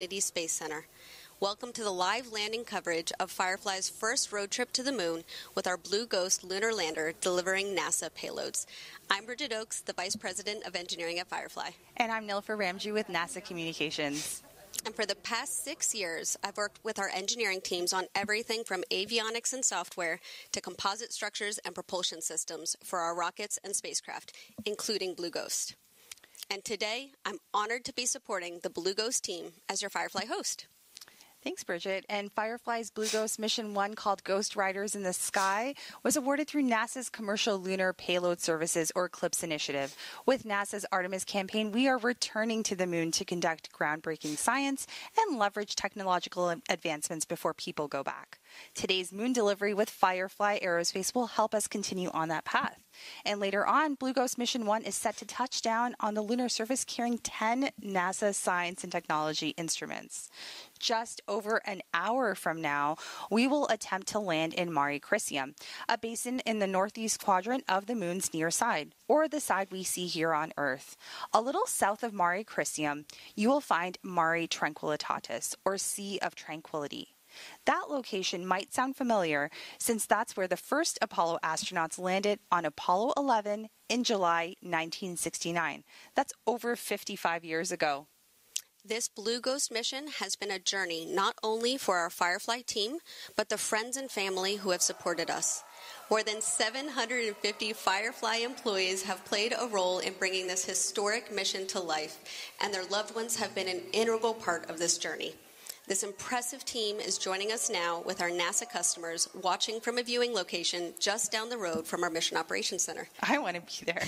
Kennedy Space Center. Welcome to the live landing coverage of Firefly's first road trip to the moon with our Blue Ghost lunar lander delivering NASA payloads. I'm Bridget Oakes, the Vice President of Engineering at Firefly. And I'm Nilfer Ramji with NASA Communications. And for the past 6 years, I've worked with our engineering teams on everything from avionics and software to composite structures and propulsion systems for our rockets and spacecraft, including Blue Ghost. And today, I'm honored to be supporting the Blue Ghost team as your Firefly host. Thanks, Bridget. And Firefly's Blue Ghost Mission 1, called Ghost Riders in the Sky, was awarded through NASA's Commercial Lunar Payload Services, or CLPS initiative. With NASA's Artemis campaign, we are returning to the moon to conduct groundbreaking science and leverage technological advancements before people go back. Today's moon delivery with Firefly Aerospace will help us continue on that path. And later on, Blue Ghost Mission 1 is set to touch down on the lunar surface carrying 10 NASA science and technology instruments. Just over an hour from now, we will attempt to land in Mare Crisium, a basin in the northeast quadrant of the moon's near side, or the side we see here on Earth. A little south of Mare Crisium, you will find Mare Tranquillitatis, or Sea of Tranquility. That location might sound familiar since that's where the first Apollo astronauts landed on Apollo 11 in July 1969. That's over 55 years ago. This Blue Ghost mission has been a journey not only for our Firefly team, but the friends and family who have supported us. More than 750 Firefly employees have played a role in bringing this historic mission to life, and their loved ones have been an integral part of this journey. This impressive team is joining us now with our NASA customers watching from a viewing location just down the road from our Mission Operations Center. I want to be there.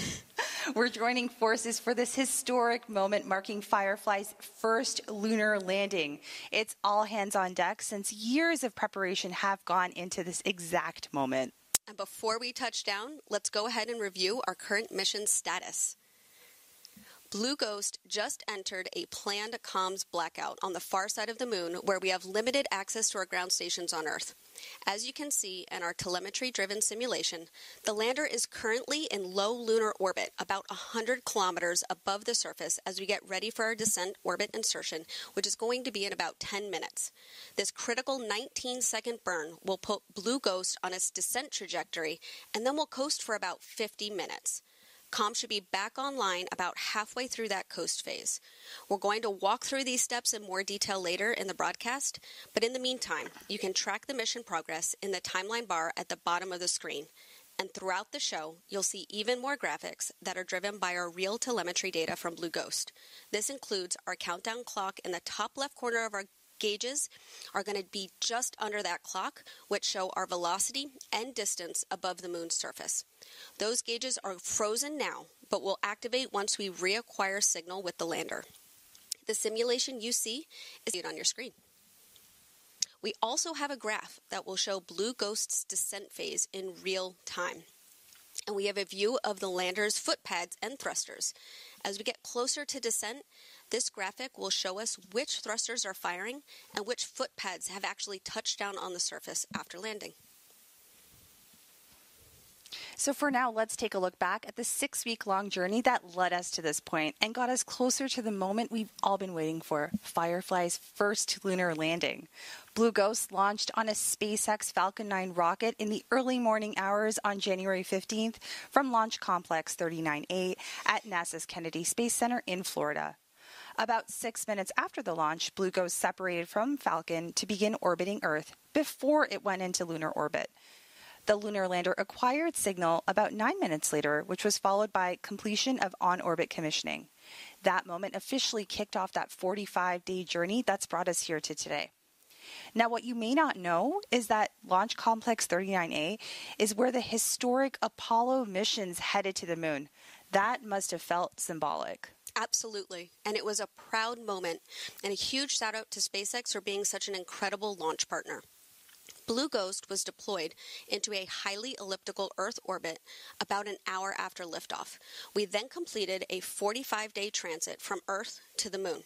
We're joining forces for this historic moment marking Firefly's first lunar landing. It's all hands on deck since years of preparation have gone into this exact moment. And before we touch down, let's go ahead and review our current mission status. Blue Ghost just entered a planned comms blackout on the far side of the moon where we have limited access to our ground stations on Earth. As you can see in our telemetry-driven simulation, the lander is currently in low lunar orbit, about 100 kilometers above the surface as we get ready for our descent orbit insertion, which is going to be in about 10 minutes. This critical 19-second burn will put Blue Ghost on its descent trajectory, and then we'll coast for about 50 minutes. Comms should be back online about halfway through that coast phase. We're going to walk through these steps in more detail later in the broadcast, but in the meantime, you can track the mission progress in the timeline bar at the bottom of the screen. And throughout the show, you'll see even more graphics that are driven by our real telemetry data from Blue Ghost. This includes our countdown clock in the top left corner of our gauges are going to be just under that clock, which show our velocity and distance above the moon's surface. Those gauges are frozen now, but will activate once we reacquire signal with the lander. The simulation you see is on your screen. We also have a graph that will show Blue Ghost's descent phase in real time. And we have a view of the lander's foot pads and thrusters. As we get closer to descent, this graphic will show us which thrusters are firing and which foot pads have actually touched down on the surface after landing. So for now, let's take a look back at the 6-week-long journey that led us to this point and got us closer to the moment we've all been waiting for, Firefly's first lunar landing. Blue Ghost launched on a SpaceX Falcon 9 rocket in the early morning hours on January 15th from Launch Complex 39A at NASA's Kennedy Space Center in Florida. About 6 minutes after the launch, Blue Ghost separated from Falcon to begin orbiting Earth before it went into lunar orbit. The lunar lander acquired signal about 9 minutes later, which was followed by completion of on-orbit commissioning. That moment officially kicked off that 45-day journey that's brought us here to today. Now, what you may not know is that Launch Complex 39A is where the historic Apollo missions headed to the moon. That must have felt symbolic. Absolutely. And it was a proud moment, and a huge shout out to SpaceX for being such an incredible launch partner. Blue Ghost was deployed into a highly elliptical Earth orbit about an hour after liftoff. We then completed a 45-day transit from Earth to the moon.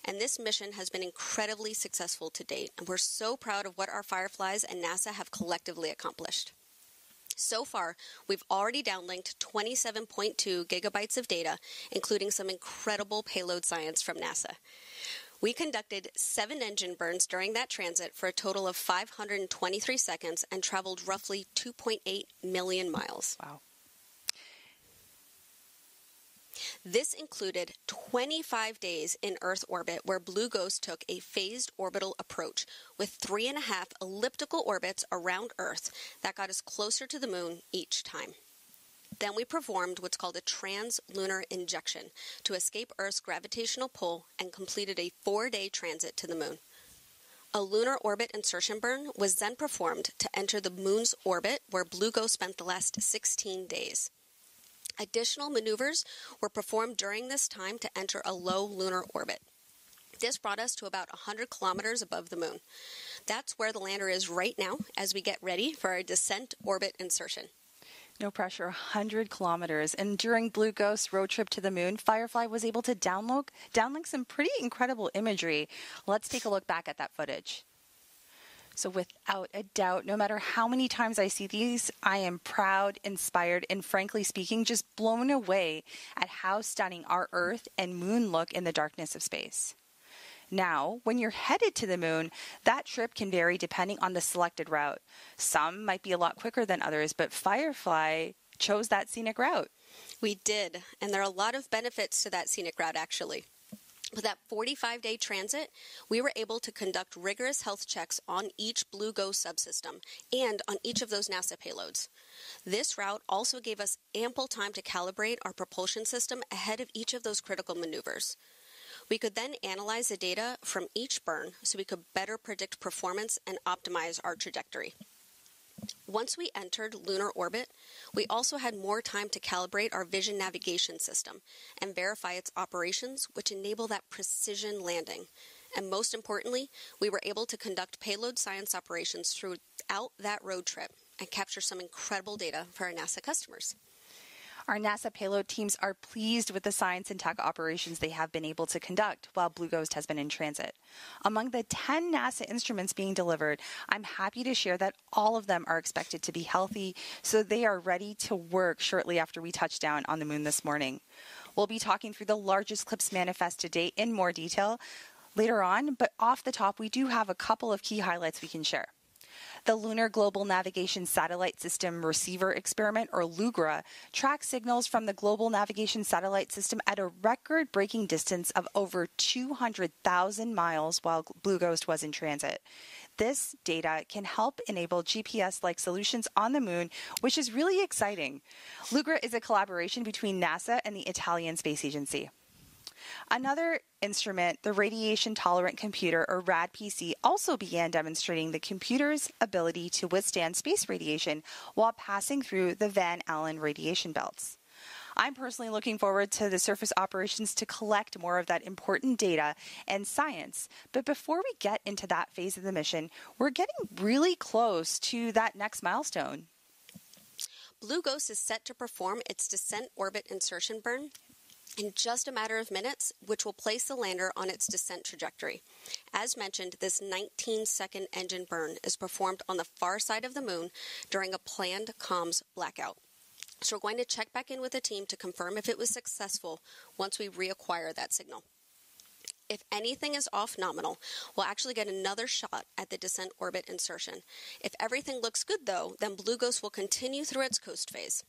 And this mission has been incredibly successful to date, and we're so proud of what our Fireflies and NASA have collectively accomplished. So far, we've already downlinked 27.2 gigabytes of data, including some incredible payload science from NASA. We conducted 7 engine burns during that transit for a total of 523 seconds and traveled roughly 2.8 million miles. Wow. This included 25 days in Earth orbit where Blue Ghost took a phased orbital approach with 3.5 elliptical orbits around Earth that got us closer to the moon each time. Then we performed what's called a trans-lunar injection to escape Earth's gravitational pull and completed a 4-day transit to the moon. A lunar orbit insertion burn was then performed to enter the moon's orbit where Blue Ghost spent the last 16 days. Additional maneuvers were performed during this time to enter a low lunar orbit. This brought us to about 100 kilometers above the moon. That's where the lander is right now as we get ready for our descent orbit insertion. No pressure, 100 kilometers. And during Blue Ghost's road trip to the moon, Firefly was able to downlink some pretty incredible imagery. Let's take a look back at that footage. So without a doubt, no matter how many times I see these, I am proud, inspired, and frankly speaking, just blown away at how stunning our Earth and moon look in the darkness of space. Now, when you're headed to the moon, that trip can vary depending on the selected route. Some might be a lot quicker than others, but Firefly chose that scenic route. We did, and there are a lot of benefits to that scenic route, actually. With that 45-day transit, we were able to conduct rigorous health checks on each Blue Ghost subsystem and on each of those NASA payloads. This route also gave us ample time to calibrate our propulsion system ahead of each of those critical maneuvers. We could then analyze the data from each burn so we could better predict performance and optimize our trajectory. Once we entered lunar orbit, we also had more time to calibrate our vision navigation system and verify its operations, which enable that precision landing. And most importantly, we were able to conduct payload science operations throughout that road trip and capture some incredible data for our NASA customers. Our NASA payload teams are pleased with the science and tech operations they have been able to conduct while Blue Ghost has been in transit. Among the 10 NASA instruments being delivered, I'm happy to share that all of them are expected to be healthy, so they are ready to work shortly after we touch down on the moon this morning. We'll be talking through the largest CLIPS manifest to date in more detail later on, but off the top, we do have a couple of key highlights we can share. The Lunar Global Navigation Satellite System Receiver Experiment, or LUGRA, tracks signals from the Global Navigation Satellite System at a record-breaking distance of over 200,000 miles while Blue Ghost was in transit. This data can help enable GPS-like solutions on the moon, which is really exciting. LUGRA is a collaboration between NASA and the Italian Space Agency. Another instrument, the Radiation Tolerant Computer, or RAD-PC, also began demonstrating the computer's ability to withstand space radiation while passing through the Van Allen radiation belts. I'm personally looking forward to the surface operations to collect more of that important data and science. But before we get into that phase of the mission, we're getting really close to that next milestone. Blue Ghost is set to perform its descent orbit insertion burn in just a matter of minutes, which will place the lander on its descent trajectory. As mentioned, this 19-second engine burn is performed on the far side of the moon during a planned comms blackout. So we're going to check back in with the team to confirm if it was successful once we reacquire that signal. If anything is off nominal, we'll actually get another shot at the descent orbit insertion. If everything looks good, though, then Blue Ghost will continue through its coast phase.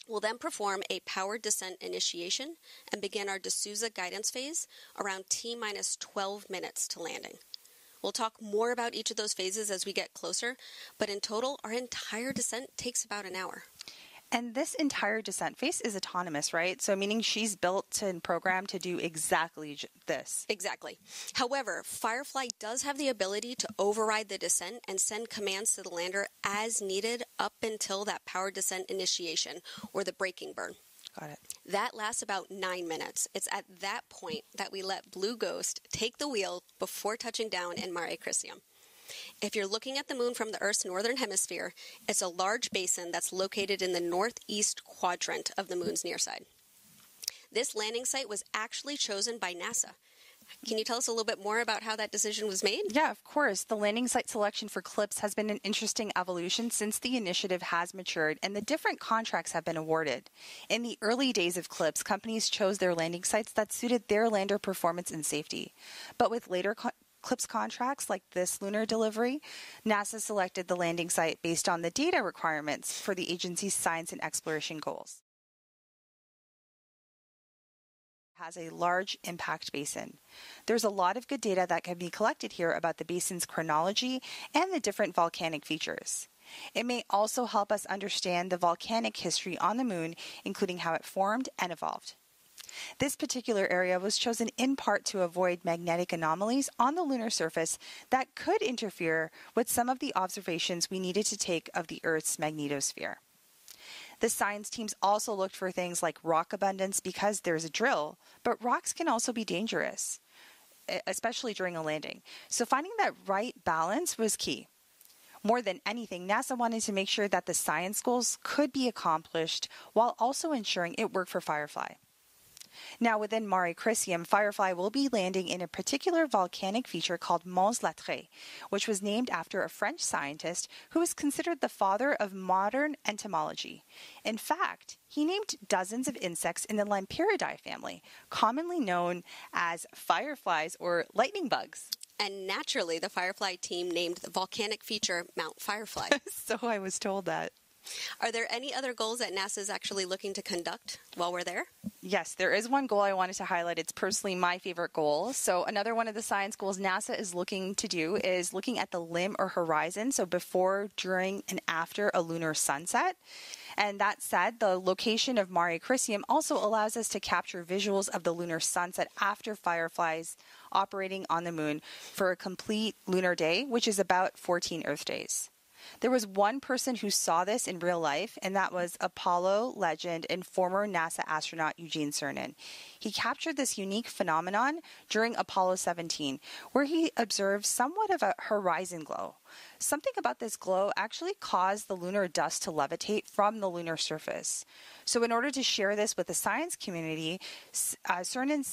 We'll then perform a powered descent initiation and begin our D'Souza guidance phase around T-minus 12 minutes to landing. We'll talk more about each of those phases as we get closer, but in total, our entire descent takes about an hour. And this entire descent phase is autonomous, right? So meaning she's built and programmed to do exactly this. Exactly. However, Firefly does have the ability to override the descent and send commands to the lander as needed up until that powered descent initiation or the braking burn. Got it. That lasts about 9 minutes. It's at that point that we let Blue Ghost take the wheel before touching down in Mare Crisium. If you're looking at the moon from the Earth's northern hemisphere, it's a large basin that's located in the northeast quadrant of the moon's near side. This landing site was actually chosen by NASA. Can you tell us a little bit more about how that decision was made? Yeah, of course. The landing site selection for CLPS has been an interesting evolution since the initiative has matured and the different contracts have been awarded. In the early days of CLPS, companies chose their landing sites that suited their lander performance and safety. But with later CLPS contracts like this lunar delivery, NASA selected the landing site based on the data requirements for the agency's science and exploration goals. Has a large impact basin. There's a lot of good data that can be collected here about the basin's chronology and the different volcanic features. It may also help us understand the volcanic history on the moon, including how it formed and evolved. This particular area was chosen in part to avoid magnetic anomalies on the lunar surface that could interfere with some of the observations we needed to take of the Earth's magnetosphere. The science teams also looked for things like rock abundance because there's a drill, but rocks can also be dangerous, especially during a landing. So finding that right balance was key. More than anything, NASA wanted to make sure that the science goals could be accomplished while also ensuring it worked for Firefly. Now, within Mare Crisium, Firefly will be landing in a particular volcanic feature called Mons Latré, which was named after a French scientist who is considered the father of modern entomology. In fact, he named dozens of insects in the Lampyridae family, commonly known as fireflies or lightning bugs. And naturally, the Firefly team named the volcanic feature Mount Firefly. So I was told that. Are there any other goals that NASA is actually looking to conduct while we're there? Yes, there is one goal I wanted to highlight. It's personally my favorite goal. So another one of the science goals NASA is looking to do is looking at the limb or horizon, so before, during, and after a lunar sunset. And that said, the location of Mare Crisium also allows us to capture visuals of the lunar sunset after Fireflies operating on the moon for a complete lunar day, which is about 14 Earth days. There was one person who saw this in real life, and that was Apollo legend and former NASA astronaut Eugene Cernan. He captured this unique phenomenon during Apollo 17, where he observed somewhat of a horizon glow. Something about this glow actually caused the lunar dust to levitate from the lunar surface. So in order to share this with the science community, Cernan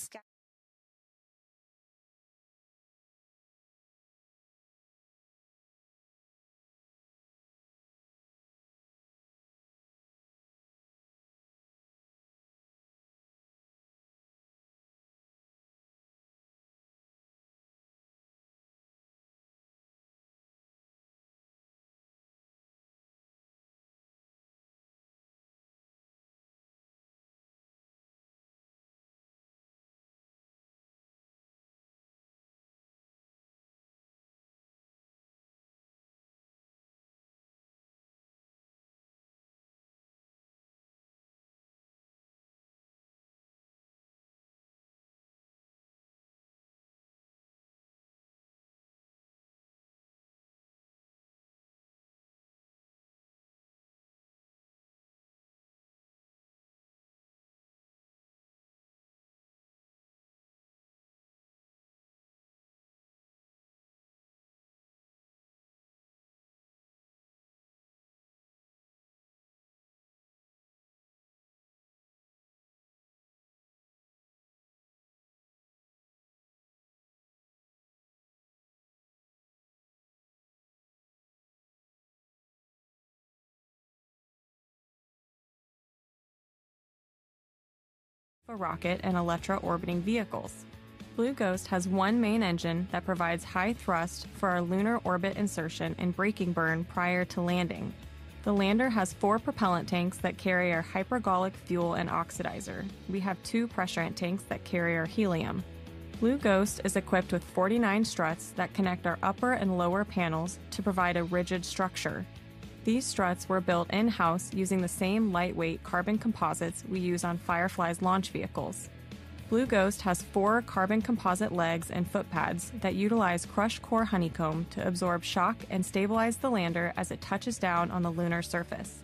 a rocket and Electra orbiting vehicles. Blue Ghost has one main engine that provides high thrust for our lunar orbit insertion and braking burn prior to landing. The lander has 4 propellant tanks that carry our hypergolic fuel and oxidizer. We have 2 pressurant tanks that carry our helium. Blue Ghost is equipped with 49 struts that connect our upper and lower panels to provide a rigid structure. These struts were built in-house using the same lightweight carbon composites we use on Firefly's launch vehicles. Blue Ghost has 4 carbon composite legs and foot pads that utilize crushed core honeycomb to absorb shock and stabilize the lander as it touches down on the lunar surface.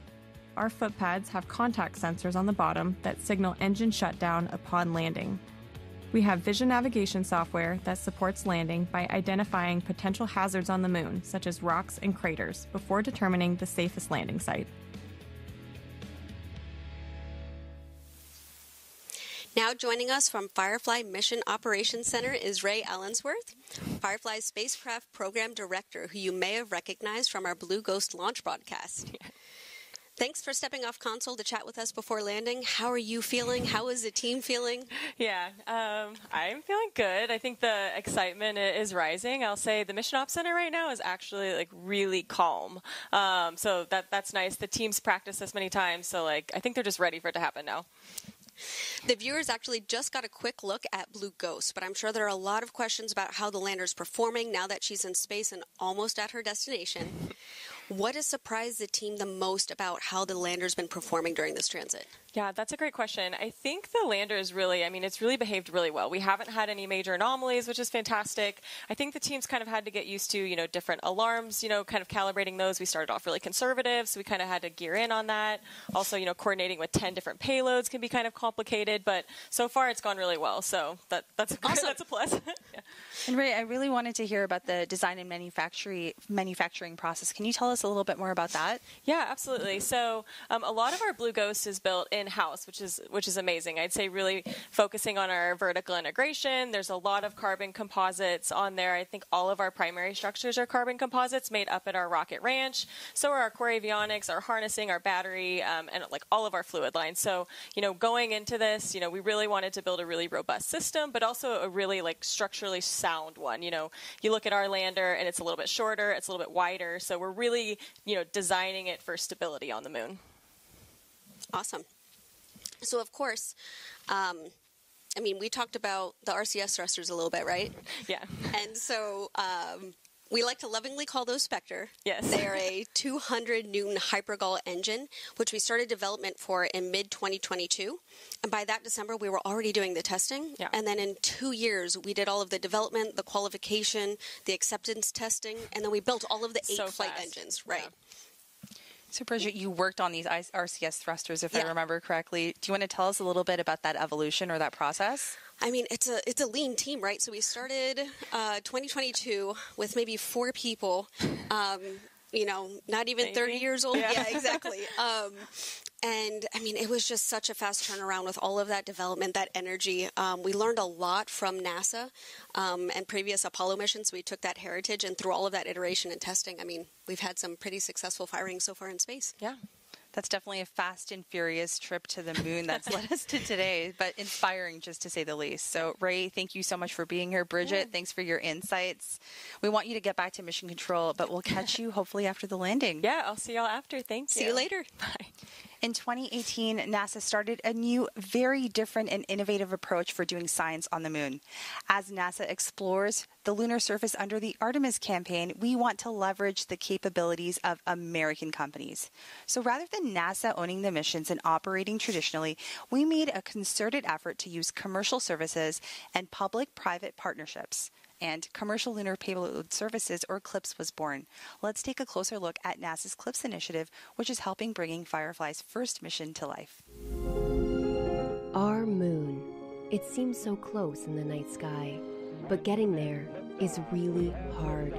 Our foot pads have contact sensors on the bottom that signal engine shutdown upon landing. We have vision navigation software that supports landing by identifying potential hazards on the moon, such as rocks and craters, before determining the safest landing site. Now joining us from Firefly Mission Operations Center is Ray Allensworth, Firefly's spacecraft program director, who you may have recognized from our Blue Ghost launch broadcast. Yeah. Thanks for stepping off console to chat with us before landing. How are you feeling? How is the team feeling? Yeah, I'm feeling good. I think the excitement is rising. I'll say the Mission Ops Center right now is actually like really calm. So that's nice. The team's practiced this many times, so like I think they're just ready for it to happen now. The viewers actually just got a quick look at Blue Ghost, but I'm sure there are a lot of questions about how the lander's performing now that she's in space and almost at her destination. What has surprised the team the most about how the lander's been performing during this transit? Yeah, that's a great question. I think the lander is really, it's really behaved really well. We haven't had any major anomalies, which is fantastic. I think the team's kind of had to get used to, different alarms, kind of calibrating those. We started off really conservative, so we kind of had to gear in on that. Also, coordinating with 10 different payloads can be kind of complicated, but so far it's gone really well. So that's awesome. That's a plus. Yeah. And Ray, I really wanted to hear about the design and manufacturing process. Can you tell us a little bit more about that? Yeah, absolutely. So a lot of our Blue Ghost is built in-house, which is amazing. I'd say really focusing on our vertical integration. There's a lot of carbon composites on there. I think all of our primary structures are carbon composites made up at our rocket ranch. So are our core avionics, our harnessing, our battery, and like all of our fluid lines. So, going into this, we really wanted to build a really robust system, but also a really like structurally sound one. You look at our lander and it's a little bit shorter, it's a little bit wider. So we're really, designing it for stability on the moon. Awesome. So, of course, we talked about the RCS thrusters a little bit, right? Yeah. And so we like to lovingly call those Spectre. Yes. They are a 200 Newton hypergol engine, which we started development for in mid-2022. And by that December, we were already doing the testing. Yeah. And then in 2 years, we did all of the development, the qualification, the acceptance testing, and then we built all of the 8 flight engines. Right. Yeah. So, Bridget, you worked on these RCS thrusters, if I remember correctly. Do you want to tell us a little bit about that evolution or that process? It's a lean team, right? So we started 2022 with maybe 4 people, not even 30 years old. Yeah, exactly. And it was just such a fast turnaround with all of that development, that energy. We learned a lot from NASA and previous Apollo missions. We took that heritage and through all of that iteration and testing, we've had some pretty successful firings so far in space. Yeah. That's definitely a fast and furious trip to the moon that's led us to today, but inspiring just to say the least. So, Ray, thank you so much for being here. Bridget, thanks for your insights. We want you to get back to mission control, but we'll catch you hopefully after the landing. Yeah, I'll see y'all after. Thank you. See you later. Bye. In 2018, NASA started a new, very different and innovative approach for doing science on the moon. As NASA explores the lunar surface under the Artemis campaign, we want to leverage the capabilities of American companies. So rather than NASA owning the missions and operating traditionally, we made a concerted effort to use commercial services and public-private partnerships. And Commercial Lunar Payload Services, or CLPS, was born. Let's take a closer look at NASA's CLPS initiative, which is helping bringing Firefly's first mission to life. Our moon. It seems so close in the night sky, but getting there is really hard.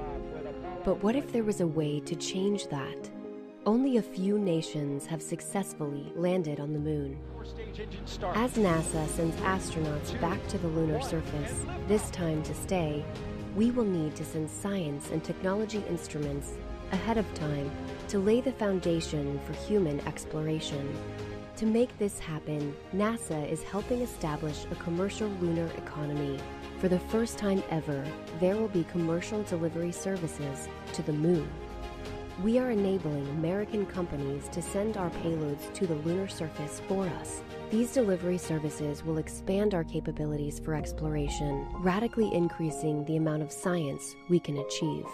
But what if there was a way to change that? Only a few nations have successfully landed on the moon. As NASA sends astronauts back to the lunar surface, this time to stay, we will need to send science and technology instruments ahead of time to lay the foundation for human exploration. To make this happen, NASA is helping establish a commercial lunar economy. For the first time ever, there will be commercial delivery services to the moon. We are enabling American companies to send our payloads to the lunar surface for us. These delivery services will expand our capabilities for exploration, radically increasing the amount of science we can achieve.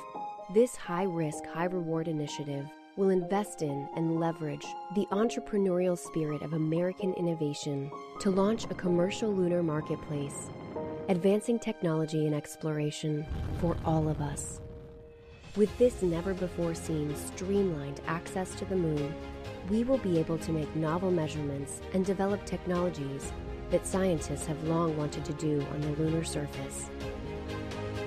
This high-risk, high-reward initiative will invest in and leverage the entrepreneurial spirit of American innovation to launch a commercial lunar marketplace, advancing technology and exploration for all of us. With this never-before-seen streamlined access to the moon, we will be able to make novel measurements and develop technologies that scientists have long wanted to do on the lunar surface.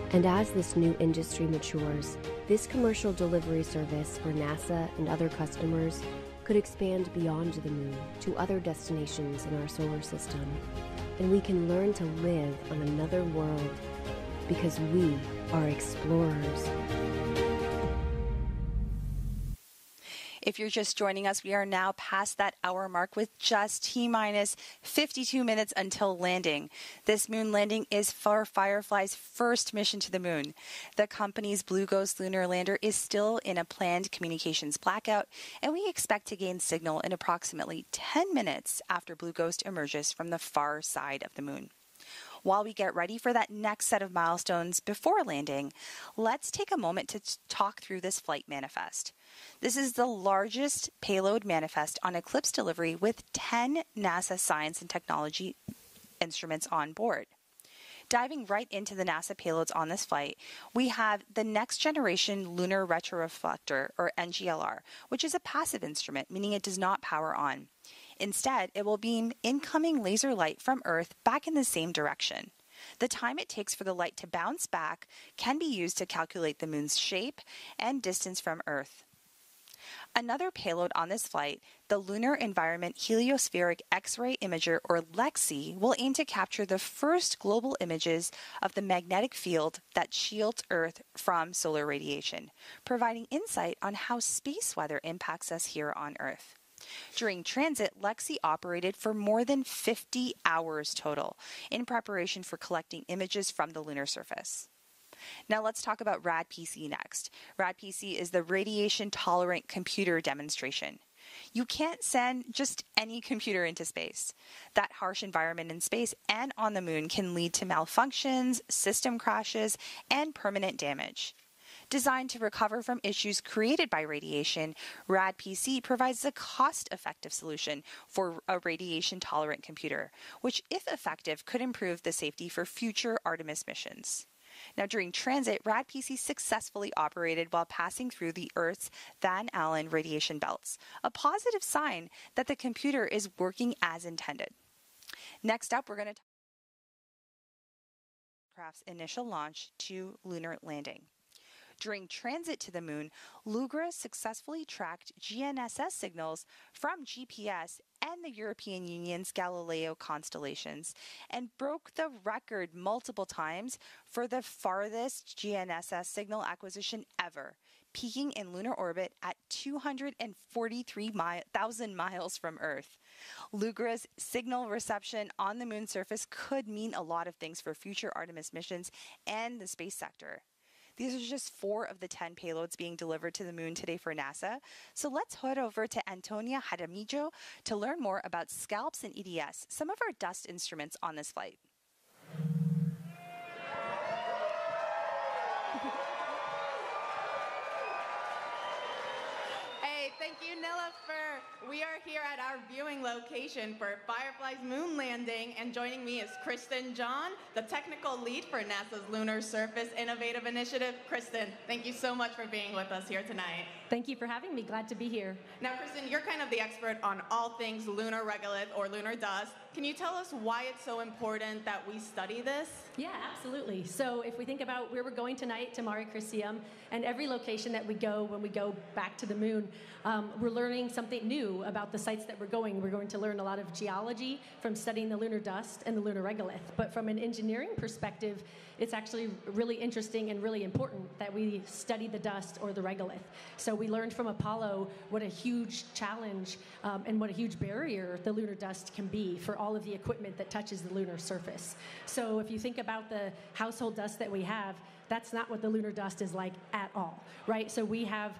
And as this new industry matures, this commercial delivery service for NASA and other customers could expand beyond the moon to other destinations in our solar system. and we can learn to live on another world because we are explorers. If you're just joining us, we are now past that hour mark with just T-minus 52 minutes until landing. This moon landing is for Firefly's first mission to the moon. The company's Blue Ghost lunar lander is still in a planned communications blackout, and we expect to gain signal in approximately 10 minutes after Blue Ghost emerges from the far side of the moon. While we get ready for that next set of milestones before landing, let's take a moment to talk through this flight manifest. This is the largest payload manifest on Eclipse delivery with 10 NASA science and technology instruments on board. Diving right into the NASA payloads on this flight, we have the Next Generation Lunar Retroreflector, or NGLR, which is a passive instrument, meaning it does not power on. Instead, it will beam incoming laser light from Earth back in the same direction. The time it takes for the light to bounce back can be used to calculate the moon's shape and distance from Earth. Another payload on this flight, the Lunar Environment Heliospheric X-ray Imager, or LEXI, will aim to capture the first global images of the magnetic field that shields Earth from solar radiation, providing insight on how space weather impacts us here on Earth. During transit, LEXI operated for more than 50 hours total in preparation for collecting images from the lunar surface. Now let's talk about RAD-PC next. RAD-PC is the Radiation Tolerant Computer Demonstration. You can't send just any computer into space. That harsh environment in space and on the moon can lead to malfunctions, system crashes, and permanent damage. Designed to recover from issues created by radiation, RAD-PC provides a cost-effective solution for a radiation-tolerant computer, which, if effective, could improve the safety for future Artemis missions. Now, during transit, RAD-PC successfully operated while passing through the Earth's Van Allen radiation belts, a positive sign that the computer is working as intended. Next up, we're going to talk about craft's initial launch to lunar landing. During transit to the moon, LUGRA successfully tracked GNSS signals from GPS and the European Union's Galileo constellations and broke the record multiple times for the farthest GNSS signal acquisition ever, peaking in lunar orbit at 243,000 miles from Earth. LUGRA's signal reception on the moon's surface could mean a lot of things for future Artemis missions and the space sector. These are just 4 of the 10 payloads being delivered to the moon today for NASA. So let's head over to Antonia Jaramillo to learn more about SCALPS and EDS, some of our dust instruments on this flight. Hey, thank you, Nilüfer. We are here at our viewing location for Firefly's moon landing, and joining me is Kristen John, the technical lead for NASA's Lunar Surface Innovative Initiative. Kristen, thank you so much for being with us here tonight. Thank you for having me. Glad to be here. Now, Kristen, you're kind of the expert on all things lunar regolith or lunar dust. Can you tell us why it's so important that we study this? Yeah, absolutely. So if we think about where we're going tonight to Mare Crisium, and every location that we go when we go back to the moon, we're learning something new about the sites that we're going. We're going to learn a lot of geology from studying the lunar dust and the lunar regolith. But from an engineering perspective, it's actually really interesting and really important that we study the dust or the regolith. So we learned from Apollo what a huge challenge and what a huge barrier the lunar dust can be for all of the equipment that touches the lunar surface. So if you think about the household dust that we have, that's not what the lunar dust is like at all, right? So we have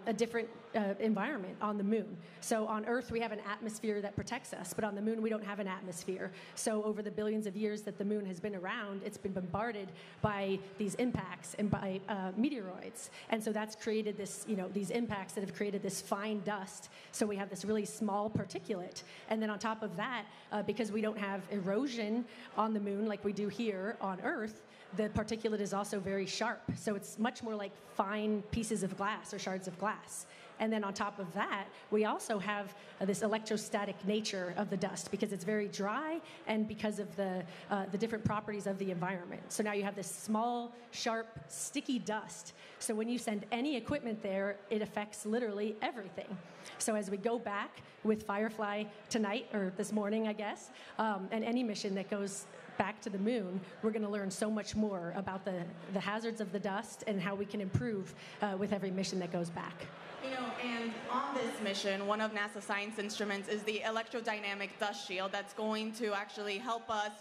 a different environment on the moon. So on Earth, we have an atmosphere that protects us, but on the moon, we don't have an atmosphere. So over the billions of years that the moon has been around, it's been bombarded by these impacts and by meteoroids. And so that's created this, these impacts that have created this fine dust. So we have this really small particulate. And then on top of that, because we don't have erosion on the moon like we do here on Earth, the particulate is also very sharp. So it's much more like fine pieces of glass or shards of glass. And then on top of that, we also have this electrostatic nature of the dust because it's very dry and because of the different properties of the environment. So now you have this small, sharp, sticky dust. So when you send any equipment there, it affects literally everything. So as we go back with Firefly tonight, or this morning, I guess, and any mission that goes back to the moon, we're going to learn so much more about the hazards of the dust and how we can improve with every mission that goes back. You know, and on this mission, one of NASA's science instruments is the electrodynamic dust shield that's going to actually help us,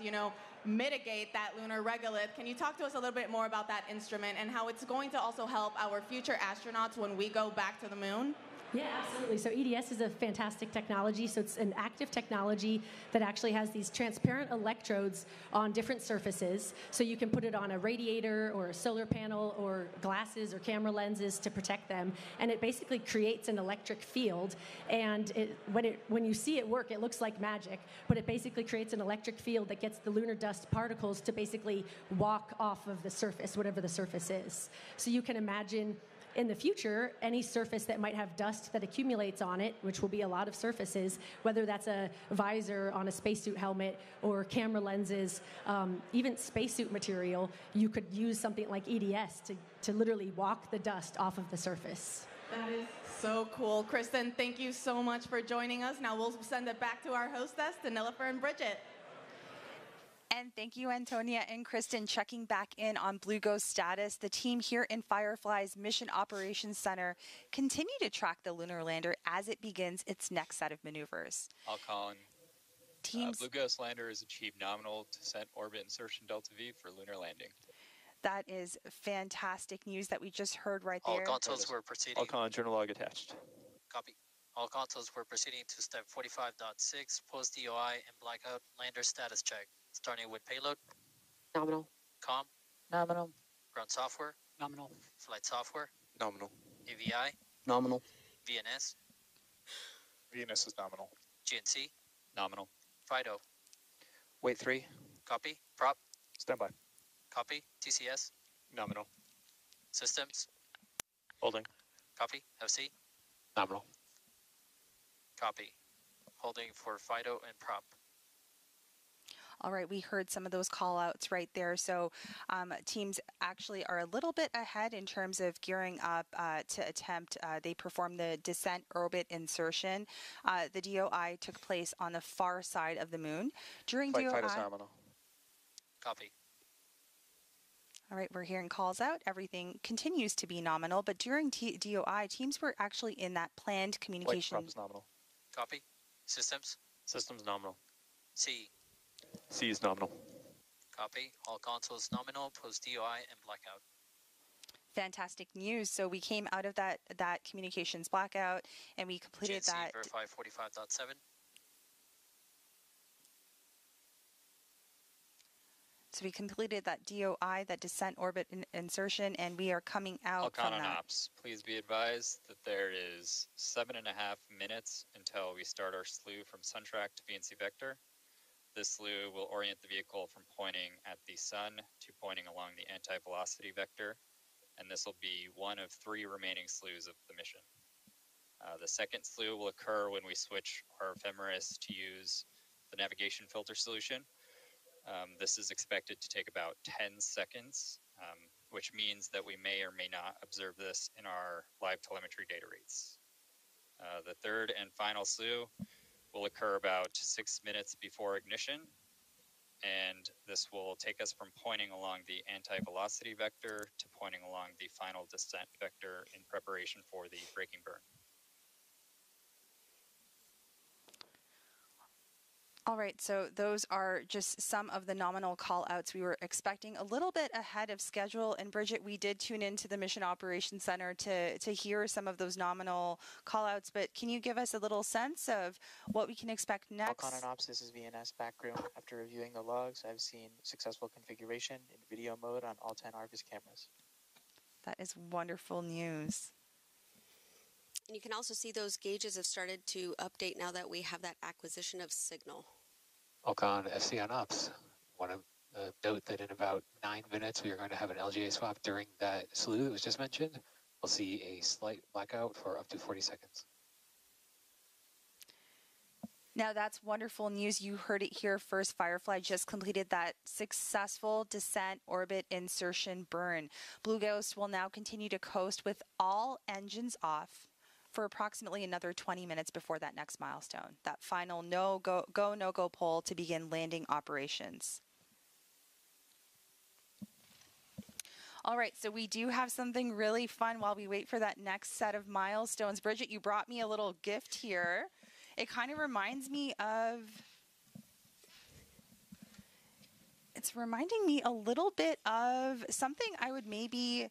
mitigate that lunar regolith. Can you talk to us a little bit more about that instrument and how it's going to also help our future astronauts when we go back to the moon? Yeah, absolutely. So EDS is a fantastic technology. So it's an active technology that actually has these transparent electrodes on different surfaces. So you can put it on a radiator or a solar panel or glasses or camera lenses to protect them. And it basically creates an electric field. And when you see it work, it looks like magic. But it basically creates an electric field that gets the lunar dust particles to basically walk off of the surface, whatever the surface is. So you can imagine in the future, any surface that might have dust that accumulates on it, which will be a lot of surfaces, whether that's a visor on a spacesuit helmet or camera lenses, even spacesuit material, you could use something like EDS to literally walk the dust off of the surface. That is so cool. Kristen, thank you so much for joining us. Now we'll send it back to our hostess, Nilofer and Bridget. And thank you, Antonia and Kristen, checking back in on Blue Ghost status. The team here in Firefly's Mission Operations Center continue to track the lunar lander as it begins its next set of maneuvers. Alcon. Blue Ghost lander has achieved nominal descent orbit insertion delta V for lunar landing. That is fantastic news that we just heard right there. All consoles were proceeding. Alcon journal log attached. Copy. All consoles were proceeding to step 45.6, post DOI and blackout lander status check. Starting with payload. Nominal. Com. Nominal. Ground software. Nominal. Flight software. Nominal. AVI. Nominal. VNS. VNS is nominal. GNC. Nominal. FIDO. Wait 3. Copy. Prop. Standby. Copy. TCS. Nominal. Systems. Holding. Copy. FC. Nominal. Copy. Holding for FIDO and prop. All right, we heard some of those call outs right there. So teams actually are a little bit ahead in terms of gearing up to attempt. They performed the descent orbit insertion. The DOI took place on the far side of the moon. During DOI... Flight is nominal. Copy. All right, we're hearing calls out. Everything continues to be nominal, but during DOI, teams were actually in that planned communication. Flight prop is nominal. Copy. Systems. Systems nominal. C. C is nominal. Copy. All consoles nominal, post DOI and blackout. Fantastic news. So we came out of that communications blackout and we completed GNC that. verify 45.7. So we completed that DOI, that descent orbit insertion, and we are coming out Alcon from on that. ops. Please be advised that there is 7.5 minutes until we start our slew from Suntrack to VNC Vector. This slew will orient the vehicle from pointing at the sun to pointing along the anti-velocity vector, and this will be one of 3 remaining slews of the mission. The second slew will occur when we switch our ephemeris to use the navigation filter solution. This is expected to take about 10 seconds, which means that we may or may not observe this in our live telemetry data reads. The third and final slew will occur about 6 minutes before ignition, and this will take us from pointing along the anti-velocity vector to pointing along the final descent vector in preparation for the braking burn. All right, so those are just some of the nominal call outs. We were expecting a little bit ahead of schedule. And Bridget, we did tune into the Mission Operations Center to hear some of those nominal call outs. But can you give us a little sense of what we can expect next? Alcon and Ops, this is VNS backroom. After reviewing the logs, I've seen successful configuration in video mode on all 10 Argus cameras. That is wonderful news. And you can also see those gauges have started to update now that we have that acquisition of signal. Alcon FC on ops. Note that in about 9 minutes, we are going to have an LGA swap during that slew that was just mentioned. We'll see a slight blackout for up to 40 seconds. Now that's wonderful news. You heard it here first. Firefly just completed that successful descent orbit insertion burn. Blue Ghost will now continue to coast with all engines off for approximately another 20 minutes before that next milestone, that final no-go poll to begin landing operations. All right, so we do have something really fun while we wait for that next set of milestones. Bridget, you brought me a little gift here. It kind of reminds me of, it's reminding me a little bit of something I would maybe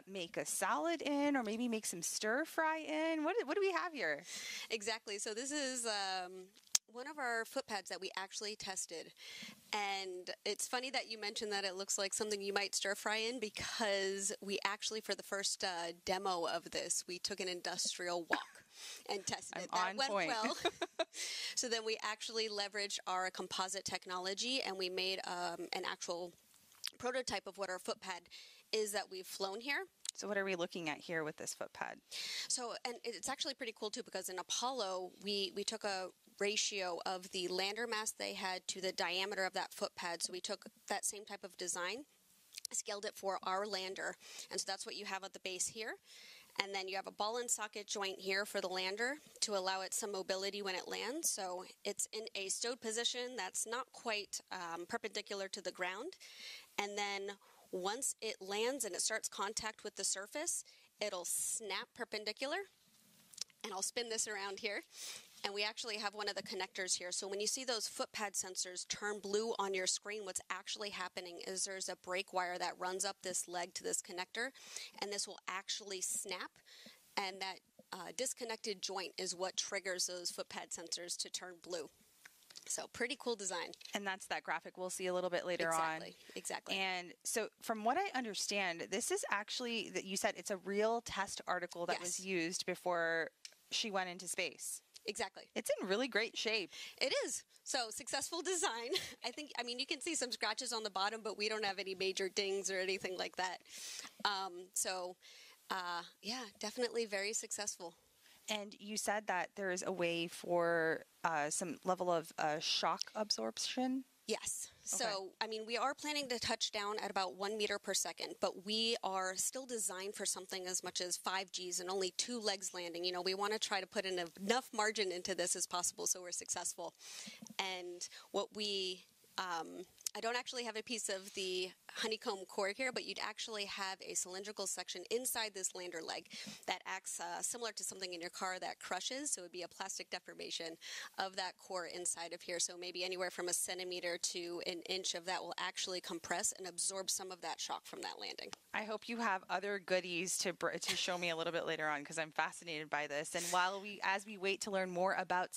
make a salad in, or maybe make some stir fry in. What do we have here? Exactly. So this is one of our foot pads that we actually tested. And it's funny that you mentioned that it looks like something you might stir fry in, because we actually, for the first demo of this, we took an industrial walk and tested it. That went well. So then we actually leveraged our composite technology, and we made an actual prototype of what our foot pad is that we've flown here. So what are we looking at here with this foot pad? So, and it's actually pretty cool too, because in Apollo, we took a ratio of the lander mass they had to the diameter of that foot pad. So we took that same type of design, scaled it for our lander. And so that's what you have at the base here. And then you have a ball and socket joint here for the lander to allow it some mobility when it lands. So it's in a stowed position that's not quite perpendicular to the ground. And then once it lands and it starts contact with the surface, it'll snap perpendicular. And I'll spin this around here. And we actually have one of the connectors here. So when you see those foot pad sensors turn blue on your screen, what's actually happening is there's a brake wire that runs up this leg to this connector, and this will actually snap. And that disconnected joint is what triggers those foot pad sensors to turn blue. So pretty cool design. And that's that graphic we'll see a little bit later on. Exactly. And so from what I understand, this is actually, that you said it's a real test article that was used before she went into space. Exactly. It's in really great shape. It is. So successful design. I mean, you can see some scratches on the bottom, but we don't have any major dings or anything like that. Yeah, definitely very successful. And you said that there is a way for some level of shock absorption? Yes. Okay. So, I mean, we are planning to touch down at about 1 meter per second, but we are still designed for something as much as 5 Gs and only 2 legs landing. You know, we want to try to put in enough margin into this as possible so we're successful. And what we... I don't actually have a piece of the honeycomb core here, but you'd actually have a cylindrical section inside this lander leg that acts similar to something in your car that crushes. So it would be a plastic deformation of that core inside of here. So maybe anywhere from 1 centimeter to 1 inch of that will actually compress and absorb some of that shock from that landing. I hope you have other goodies to show me a little bit later on, because I'm fascinated by this. And as we wait to learn more about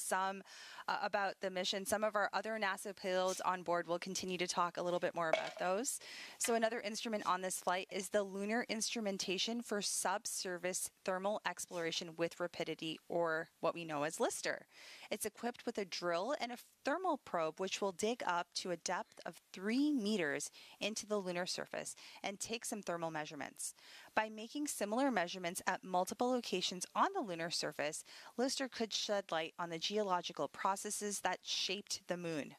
about the mission, some of our other NASA payloads on board will continue to talk a little bit more about those. So another instrument on this flight is the Lunar Instrumentation for Subsurface Thermal Exploration with Rapidity, or what we know as LISTER. It's equipped with a drill and a thermal probe, which will dig up to a depth of 3 meters into the lunar surface and take some thermal measurements. By making similar measurements at multiple locations on the lunar surface, LISTER could shed light on the geological processes that shaped the moon.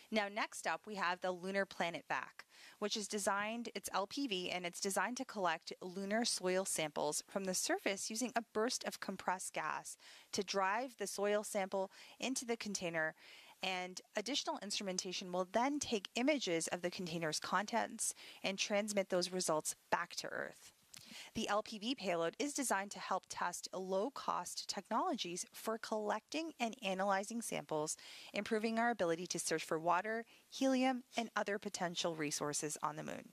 Now, next up, we have the Lunar Planet Vac, which is designed, it's LPV, and it's designed to collect lunar soil samples from the surface using a burst of compressed gas to drive the soil sample into the container, and additional instrumentation will then take images of the container's contents and transmit those results back to Earth. The LPV payload is designed to help test low-cost technologies for collecting and analyzing samples, improving our ability to search for water, helium, and other potential resources on the moon.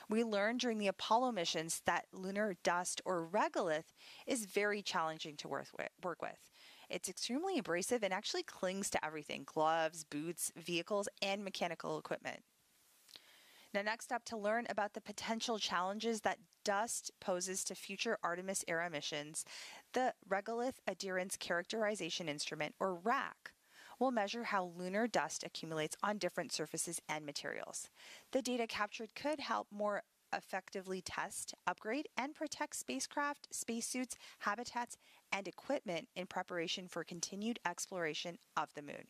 We learned during the Apollo missions that lunar dust, or regolith, is very challenging to work with. It's extremely abrasive and actually clings to everything: gloves, boots, vehicles, and mechanical equipment. Now, next up, to learn about the potential challenges that dust poses to future Artemis-era missions, the Regolith Adherence Characterization Instrument, or RAC. will measure how lunar dust accumulates on different surfaces and materials. The data captured could help more effectively test, upgrade, and protect spacecraft, spacesuits, habitats, and equipment in preparation for continued exploration of the moon.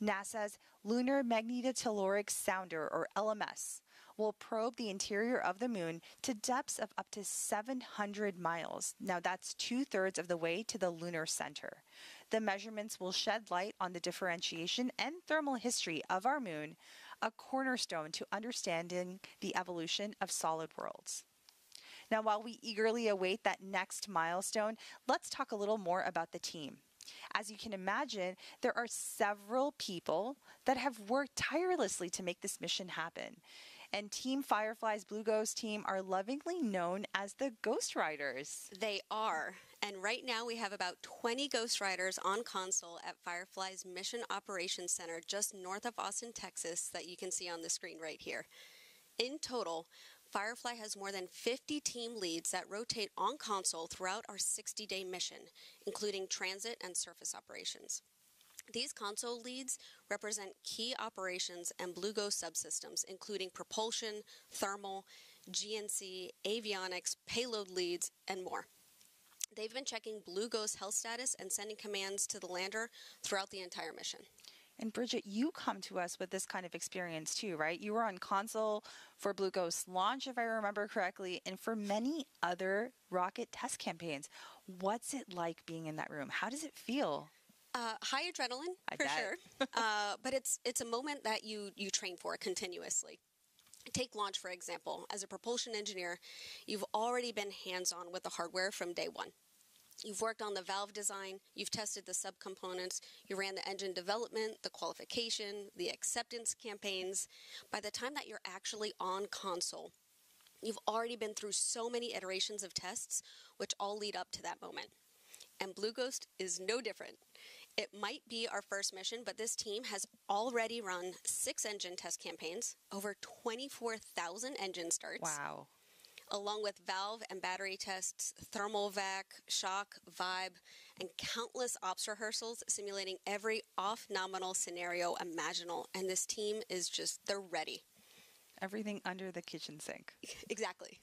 NASA's Lunar Magnetotelluric Sounder, or LMS, will probe the interior of the moon to depths of up to 700 miles. Now, that's 2/3 of the way to the lunar center. The measurements will shed light on the differentiation and thermal history of our moon, a cornerstone to understanding the evolution of solid worlds. Now, while we eagerly await that next milestone, let's talk a little more about the team. As you can imagine, there are several people that have worked tirelessly to make this mission happen. And Team Firefly's Blue Ghost team are lovingly known as the Ghost Riders. They are. And right now we have about 20 Ghost Riders on console at Firefly's Mission Operations Center just north of Austin, Texas, that you can see on the screen right here. In total, Firefly has more than 50 team leads that rotate on console throughout our 60-day mission, including transit and surface operations. These console leads represent key operations and Blue Ghost subsystems, including propulsion, thermal, GNC, avionics, payload leads, and more. They've been checking Blue Ghost health status and sending commands to the lander throughout the entire mission. And Bridget, you come to us with this kind of experience too, right? You were on console for Blue Ghost's launch, if I remember correctly, and for many other rocket test campaigns. What's it like being in that room? How does it feel? High adrenaline, for sure. But it's a moment that you train for continuously. Take launch, for example. As a propulsion engineer, you've already been hands-on with the hardware from day one. You've worked on the valve design, you've tested the subcomponents, you ran the engine development, the qualification, the acceptance campaigns. By the time that you're actually on console, you've already been through so many iterations of tests, which all lead up to that moment. And Blue Ghost is no different. It might be our first mission, but this team has already run 6 engine test campaigns, over 24,000 engine starts. Wow. Along with valve and battery tests, thermal vac, shock, vibe, and countless ops rehearsals simulating every off-nominal scenario imaginable. And this team is just, they're ready. Everything under the kitchen sink. Exactly.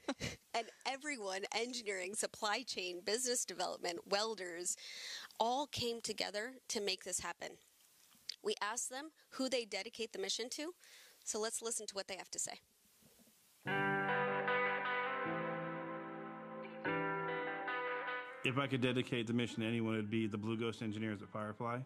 And everyone, engineering, supply chain, business development, welders, all came together to make this happen. We asked them who they dedicate the mission to, so let's listen to what they have to say. If I could dedicate the mission to anyone, it would be the Blue Ghost engineers at Firefly.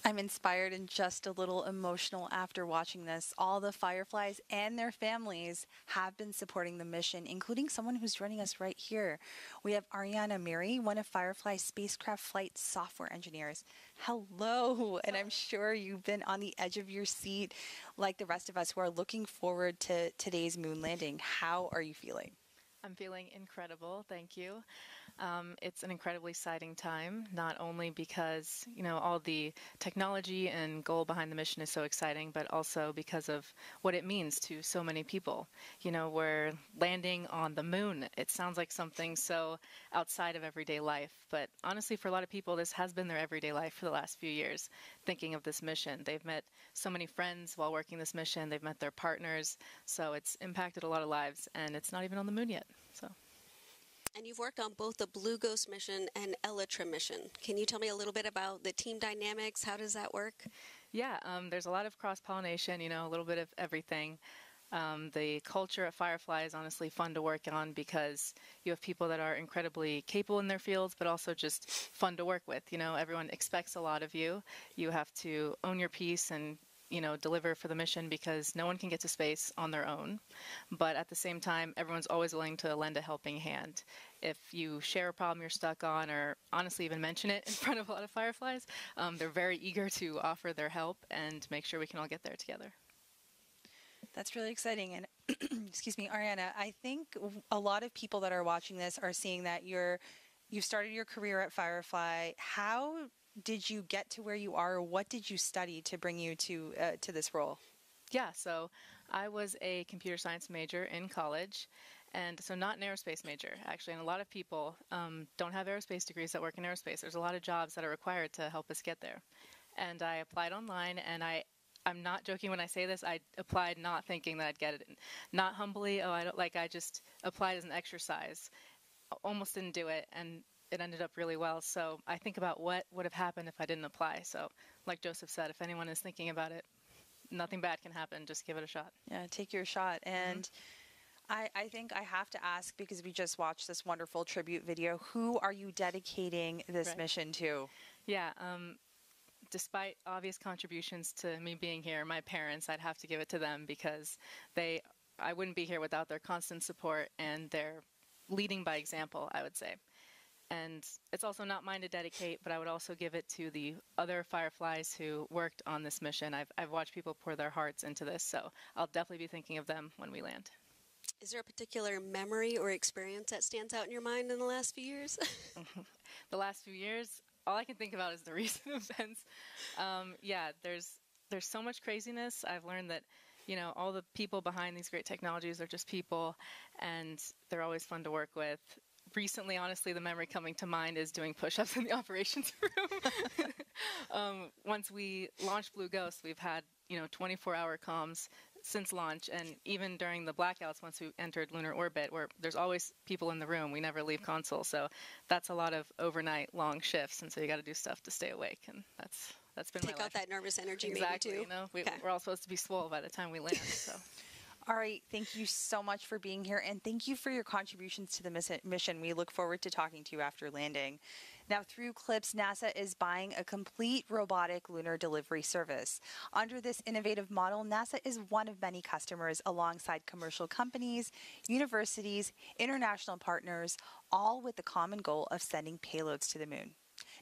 I'm inspired and just a little emotional after watching this. All the Fireflies and their families have been supporting the mission, including someone who's joining us right here. We have Ariana Mary, one of Firefly's spacecraft flight software engineers. Hello, and I'm sure you've been on the edge of your seat like the rest of us who are looking forward to today's moon landing. How are you feeling? I'm feeling incredible, thank you. It's an incredibly exciting time, not only because, all the technology and goal behind the mission is so exciting, but also because of what it means to so many people. We're landing on the moon. It sounds like something so outside of everyday life, but honestly, for a lot of people, this has been their everyday life for the last few years, thinking of this mission. They've met so many friends while working this mission. They've met their partners, so it's impacted a lot of lives, and it's not even on the moon yet. And you've worked on both the Blue Ghost mission and Elytra mission. Can you tell me a little bit about the team dynamics? How does that work? Yeah, there's a lot of cross-pollination, a little bit of everything. The culture at Firefly is honestly fun to work on because you have people that are incredibly capable in their fields, but also just fun to work with. Everyone expects a lot of you. You have to own your piece and deliver for the mission because no one can get to space on their own. But at the same time, everyone's always willing to lend a helping hand. If you share a problem you're stuck on, or honestly even mention it in front of a lot of Fireflies, they're very eager to offer their help and make sure we can all get there together. That's really exciting. And excuse me, Ariana, I think a lot of people that are watching this are seeing that you've started your career at Firefly. How did you get to where you are? What did you study to bring you to this role? Yeah, so I was a computer science major in college, and so not an aerospace major, actually. And a lot of people don't have aerospace degrees that work in aerospace. There's a lot of jobs that are required to help us get there. And I applied online, and I'm not joking when I say this. I applied not thinking that I'd get it. Not humbly, I just applied as an exercise. Almost didn't do it, and it ended up really well. So I think about what would have happened if I didn't apply. So like Joseph said, if anyone is thinking about it, nothing bad can happen. Just give it a shot. Yeah, take your shot. And I think I have to ask, because we just watched this wonderful tribute video, who are you dedicating this mission to? Yeah, despite obvious contributions to me being here, my parents, I'd have to give it to them because I wouldn't be here without their constant support and their leading by example, I would say. And it's also not mine to dedicate, but I would also give it to the other Fireflies who worked on this mission. I've watched people pour their hearts into this, so I'll definitely be thinking of them when we land. Is there a particular memory or experience that stands out in your mind in the last few years? The last few years, all I can think about is the recent events. Yeah, there's so much craziness. I've learned that, all the people behind these great technologies are just people, and they're always fun to work with. Recently, honestly, the memory coming to mind is doing push-ups in the operations room. Once we launched Blue Ghost, we've had 24-hour comms since launch, and even during the blackouts once we entered lunar orbit, where there's always people in the room, we never leave console. So that's a lot of overnight long shifts, and so you got to do stuff to stay awake, and that's been Take my out life. that nervous energy, Exactly, maybe too. We're all supposed to be swole by the time we land. So. All right, thank you so much for being here, and thank you for your contributions to the mission. We look forward to talking to you after landing. Now, through CLIPS, NASA is buying a complete robotic lunar delivery service. Under this innovative model, NASA is one of many customers alongside commercial companies, universities, international partners, all with the common goal of sending payloads to the moon.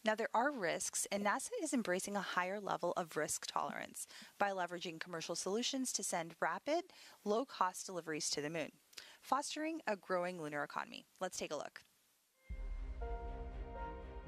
Now, there are risks, and NASA is embracing a higher level of risk tolerance by leveraging commercial solutions to send rapid, low-cost deliveries to the moon, fostering a growing lunar economy. Let's take a look.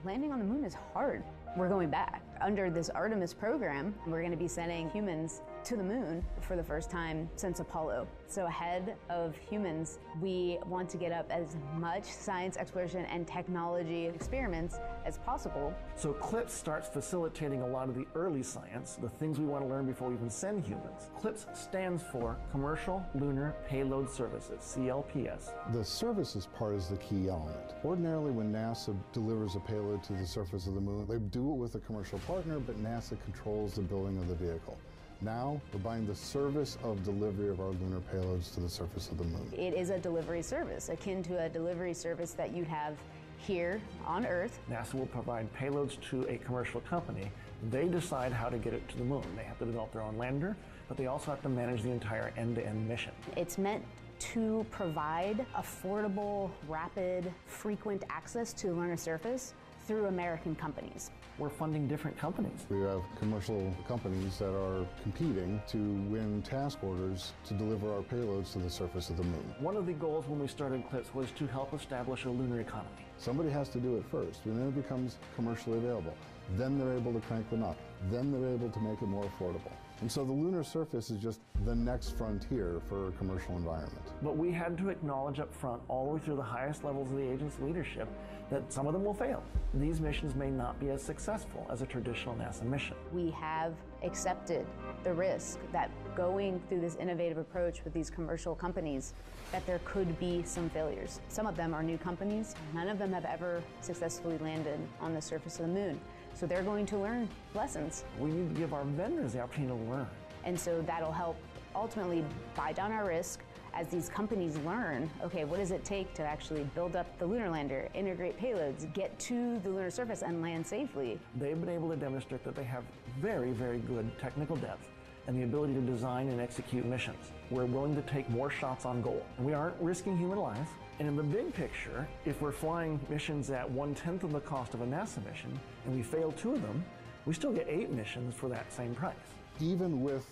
Landing on the moon is hard. We're going back. Under this Artemis program, we're going to be sending humans to the moon for the first time since Apollo. So ahead of humans, we want to get up as much science exploration and technology experiments as possible. So CLIPS starts facilitating a lot of the early science, the things we want to learn before we even send humans. CLIPS stands for Commercial Lunar Payload Services, CLPS. The services part is the key element. Ordinarily, when NASA delivers a payload to the surface of the moon, they do it with a commercial partner, but NASA controls the building of the vehicle. Now, we're buying the service of delivery of our lunar payloads to the surface of the moon. It is a delivery service, akin to a delivery service that you'd have here on Earth. NASA will provide payloads to a commercial company. They decide how to get it to the moon. They have to develop their own lander, but they also have to manage the entire end-to-end mission. It's meant to provide affordable, rapid, frequent access to the lunar surface through American companies. We're funding different companies. We have commercial companies that are competing to win task orders to deliver our payloads to the surface of the moon. One of the goals when we started CLIPS was to help establish a lunar economy. Somebody has to do it first, and then it becomes commercially available. Then they're able to crank them up. Then they're able to make it more affordable. And so the lunar surface is just the next frontier for a commercial environment. But we had to acknowledge up front, all the way through the highest levels of the agency leadership, that some of them will fail. These missions may not be as successful as a traditional NASA mission. We have accepted the risk that going through this innovative approach with these commercial companies, that there could be some failures. Some of them are new companies. None of them have ever successfully landed on the surface of the moon. So they're going to learn lessons. We need to give our vendors the opportunity to learn. And so that'll help ultimately buy down our risk as these companies learn, okay, what does it take to actually build up the lunar lander, integrate payloads, get to the lunar surface and land safely. They've been able to demonstrate that they have very, very good technical depth and the ability to design and execute missions. We're willing to take more shots on goal. We aren't risking human life. And in the big picture, if we're flying missions at 1/10 of the cost of a NASA mission and we fail 2 of them, we still get 8 missions for that same price. Even with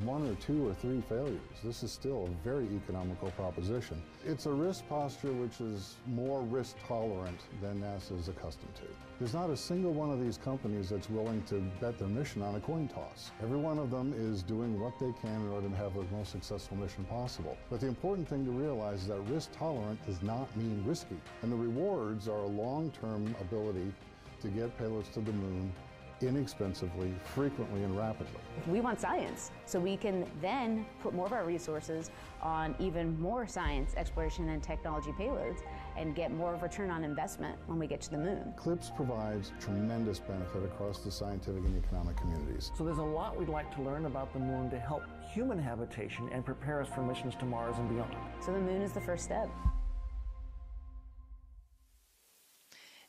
1 or 2 or 3 failures, this is still a very economical proposition. It's a risk posture which is more risk tolerant than NASA is accustomed to. There's not a single one of these companies that's willing to bet their mission on a coin toss. Every one of them is doing what they can in order to have the most successful mission possible. But the important thing to realize is that risk tolerant does not mean risky. And the rewards are a long-term ability to get payloads to the moon inexpensively, frequently, and rapidly. We want science, so we can then put more of our resources on even more science, exploration, and technology payloads and get more of a return on investment when we get to the moon. CLIPS provides tremendous benefit across the scientific and economic communities. So there's a lot we'd like to learn about the moon to help human habitation and prepare us for missions to Mars and beyond. So the moon is the first step.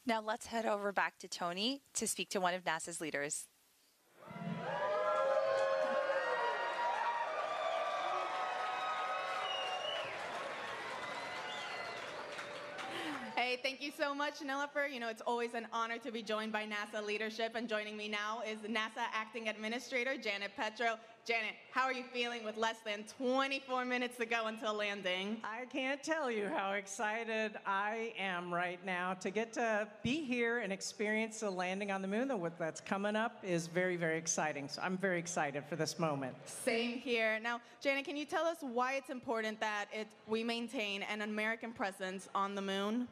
Now let's head over back to Tony to speak to one of NASA's leaders. Hey, thank you so much, Nilofer. You know, it's always an honor to be joined by NASA leadership, and joining me now is NASA Acting Administrator Janet Petro. Janet, how are you feeling with less than 24 minutes to go until landing? I can't tell you how excited I am right now to get to be here and experience the landing on the moon. What that's coming up is very, very exciting. So I'm very excited for this moment. Same here. Now, Janet, can you tell us why it's important that we maintain an American presence on the moon?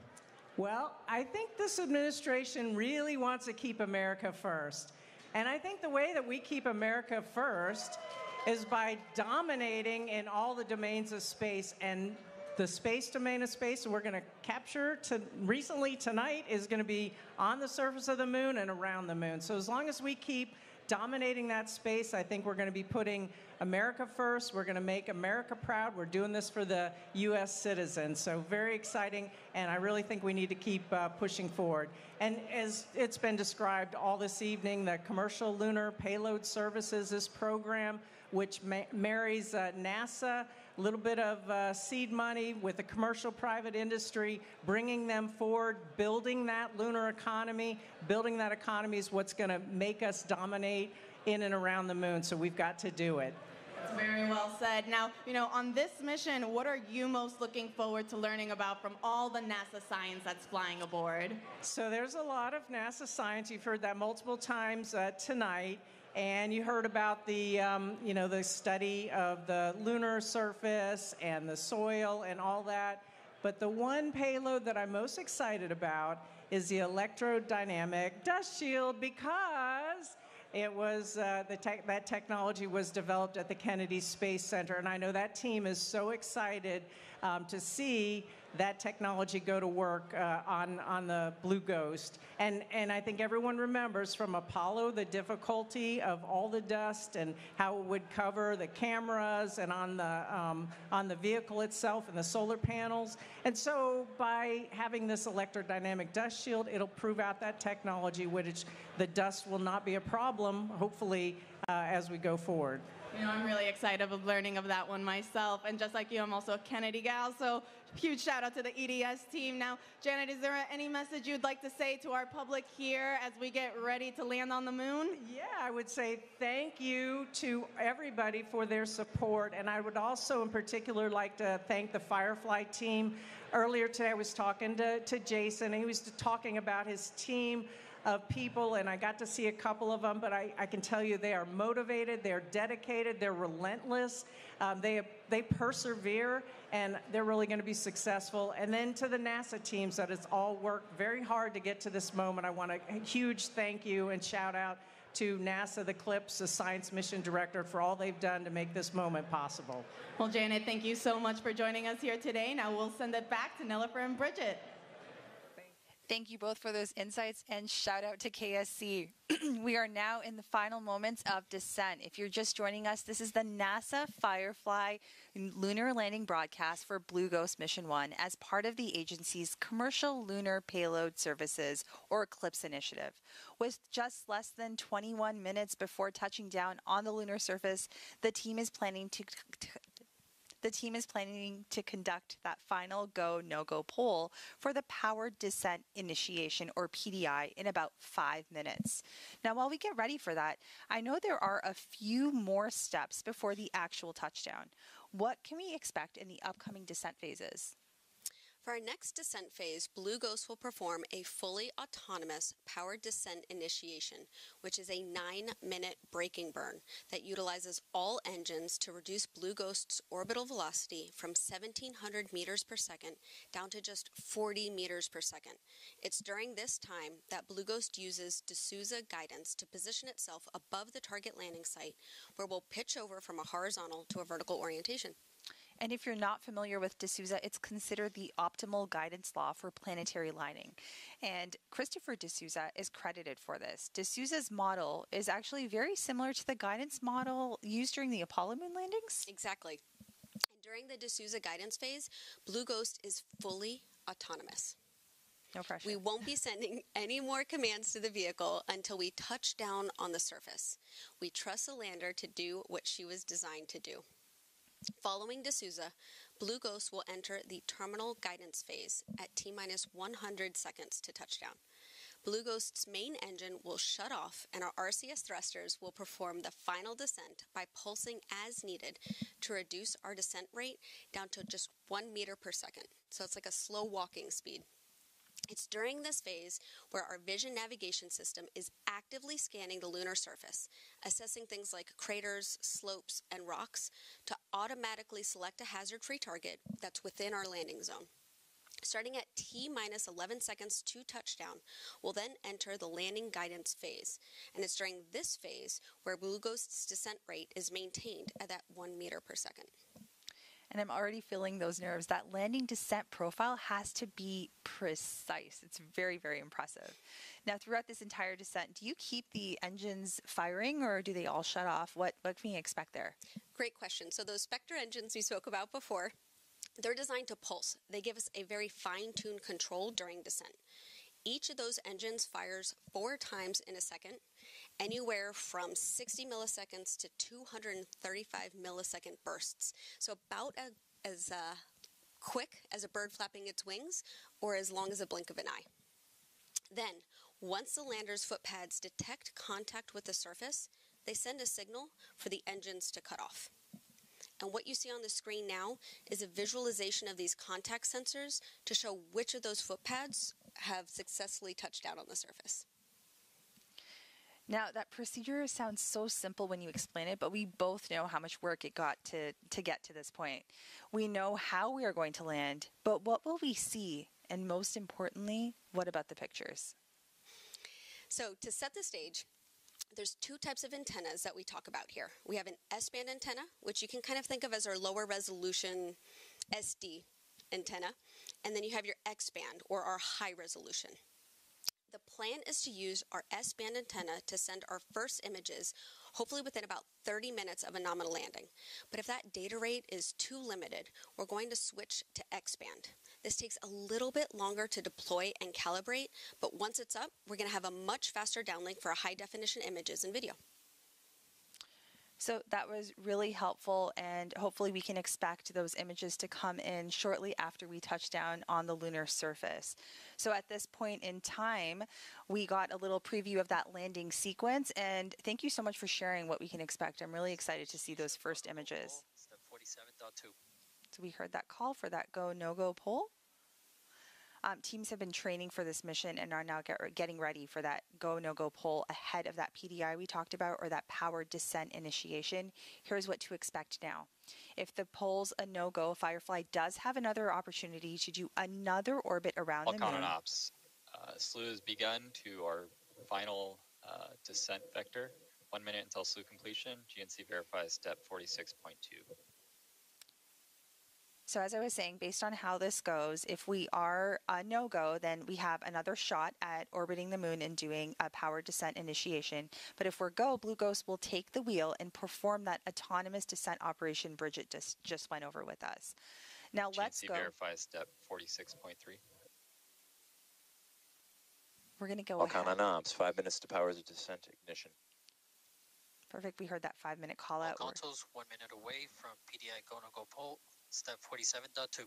Well, I think this administration really wants to keep America first. And I think the way that we keep America first is by dominating in all the domains of space. And the space domain of space we're going to capture recently tonight is going to be on the surface of the moon and around the moon. So as long as we keep dominating that space, I think we're going to be putting America first. We're going to make America proud. We're doing this for the U.S. citizens. So very exciting, and I really think we need to keep pushing forward. And as it's been described all this evening, the Commercial Lunar Payload Services, this program, which marries NASA, a little bit of seed money with the commercial private industry, bringing them forward, building that lunar economy. Building that economy is what's going to make us dominate in and around the moon, so we've got to do it. That's very well said. Now, you know, on this mission, what are you most looking forward to learning about from all the NASA science that's flying aboard? So there's a lot of NASA science. You've heard that multiple times tonight. And you heard about the, the study of the lunar surface and the soil and all that. But the one payload that I'm most excited about is the electrodynamic dust shield, because it was that technology was developed at the Kennedy Space Center. And I know that team is so excited to see that technology go to work on the Blue Ghost. And I think everyone remembers from Apollo the difficulty of all the dust and how it would cover the cameras and on the vehicle itself and the solar panels. And so by having this electrodynamic dust shield, it'll prove out that technology, which the dust will not be a problem, hopefully, as we go forward. You know, I'm really excited of learning of that one myself. And just like you, I'm also a Kennedy gal, so huge shout out to the EDS team. Now, Janet, is there any message you'd like to say to our public here as we get ready to land on the moon? Yeah, I would say thank you to everybody for their support. And I would also in particular like to thank the Firefly team. Earlier today, I was talking to Jason, and he was talking about his team of people, and I got to see a couple of them, but I can tell you they are motivated, they're dedicated, they're relentless, they persevere, and they're really going to be successful. And then to the NASA teams that has all worked very hard to get to this moment, I want a huge thank you and shout out to NASA, the CLIPS, the Science Mission Director, for all they've done to make this moment possible. Well, Janet, thank you so much for joining us here today. Now we'll send it back to Nilofer and Bridget. Thank you both for those insights, and shout out to KSC. We are now in the final moments of descent. If you're just joining us, this is the NASA Firefly lunar landing broadcast for Blue Ghost Mission 1 as part of the agency's Commercial Lunar Payload Services, or CLIPS initiative. With just less than 21 minutes before touching down on the lunar surface, the team is planning to conduct that final go, no-go poll for the Powered Descent Initiation, or PDI, in about 5 minutes. Now, while we get ready for that, I know there are a few more steps before the actual touchdown. What can we expect in the upcoming descent phases? For our next descent phase, Blue Ghost will perform a fully autonomous powered descent initiation, which is a 9-minute braking burn that utilizes all engines to reduce Blue Ghost's orbital velocity from 1,700 meters per second down to just 40 meters per second. It's during this time that Blue Ghost uses D'Souza guidance to position itself above the target landing site, where we'll pitch over from a horizontal to a vertical orientation. And if you're not familiar with D'Souza, it's considered the optimal guidance law for planetary lining. And Christopher D'Souza is credited for this. D'Souza's model is actually very similar to the guidance model used during the Apollo moon landings. Exactly. And during the D'Souza guidance phase, Blue Ghost is fully autonomous. No pressure. We won't be sending any more commands to the vehicle until we touch down on the surface. We trust the lander to do what she was designed to do. Following D'Souza, Blue Ghost will enter the terminal guidance phase at T-minus 100 seconds to touchdown. Blue Ghost's main engine will shut off, and our RCS thrusters will perform the final descent by pulsing as needed to reduce our descent rate down to just 1 meter per second. So it's like a slow walking speed. It's during this phase where our vision navigation system is actively scanning the lunar surface, assessing things like craters, slopes, and rocks to automatically select a hazard-free target that's within our landing zone. Starting at T-minus 11 seconds to touchdown, we'll then enter the landing guidance phase, and it's during this phase where Blue Ghost's descent rate is maintained at that 1 meter per second. And I'm already feeling those nerves. That landing descent profile has to be precise. It's very, very impressive. Now, throughout this entire descent, do you keep the engines firing, or do they all shut off? What can we expect there? Great question. So those Spectre engines we spoke about before, they're designed to pulse. They give us a very fine-tuned control during descent. Each of those engines fires 4 times in a second, anywhere from 60 milliseconds to 235 millisecond bursts. So about as quick as a bird flapping its wings, or as long as a blink of an eye. Then, once the lander's foot pads detect contact with the surface, they send a signal for the engines to cut off. And what you see on the screen now is a visualization of these contact sensors to show which of those foot pads have successfully touched down on the surface. Now, that procedure sounds so simple when you explain it, but we both know how much work it got to get to this point. We know how we are going to land, but what will we see? And most importantly, what about the pictures? So to set the stage, there's 2 types of antennas that we talk about here. We have an S-band antenna, which you can kind of think of as our lower resolution SD antenna, And then you have your X-band, or our high resolution. The plan is to use our S-band antenna to send our first images, hopefully within about 30 minutes of a nominal landing. But if that data rate is too limited, we're going to switch to X-band. This takes a little bit longer to deploy and calibrate, but once it's up, we're going to have a much faster downlink for high-definition images and video. So that was really helpful, and hopefully we can expect those images to come in shortly after we touch down on the lunar surface. So at this point in time, we got a little preview of that landing sequence, and thank you so much for sharing what we can expect. I'm really excited to see those first images. Step 47.2. So we heard that call for that go, no-go poll. Teams have been training for this mission and are now getting ready for that go, no-go poll ahead of that PDI we talked about, or that powered descent initiation. Here's what to expect now. If the poll's a no-go, Firefly does have another opportunity to do another orbit around the moon. On ops. Slew has begun to our final descent vector. 1 minute until slew completion. GNC verifies step 46.2. So as I was saying, based on how this goes, if we are a no-go, then we have another shot at orbiting the moon and doing a powered descent initiation. But if we're go, Blue Ghost will take the wheel and perform that autonomous descent operation Bridget just went over with us. Now let's go. Verify step 46.3. We're going to go All ahead. count on ops, 5 minutes to power the descent ignition. Perfect. We heard that 5-minute call out. All consoles 1 minute away from PDI go, no-go poll. Step 47.2.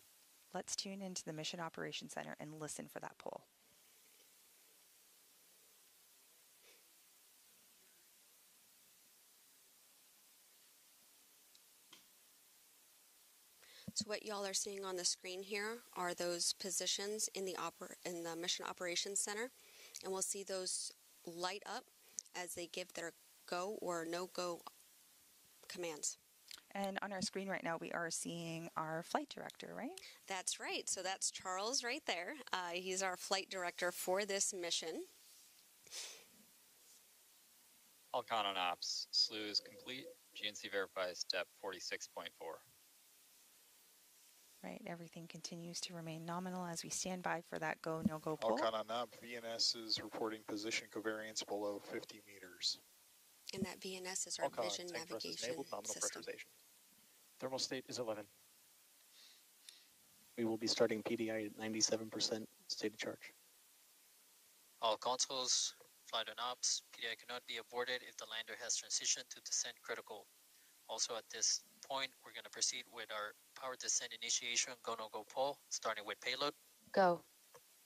Let's tune into the Mission Operations Center and listen for that poll. So what y'all are seeing on the screen here are those positions in the Mission Operations Center, and we'll see those light up as they give their go or no-go commands. And on our screen right now, we are seeing our flight director, right? That's right. So that's Charles right there. He's our flight director for this mission. All count on ops. Slew is complete. GNC verifies step 46.4. Right. Everything continues to remain nominal as we stand by for that go, no-go poll. All count on op. VNS is reporting position covariance below 50 meters. And that VNS is our vision navigation system. Thermal state is 11. We will be starting PDI at 97% state of charge. All consoles, flight on ops. PDI cannot be aborted if the lander has transitioned to descent critical. Also at this point, we're going to proceed with our power descent initiation go, no-go poll, starting with payload. Go.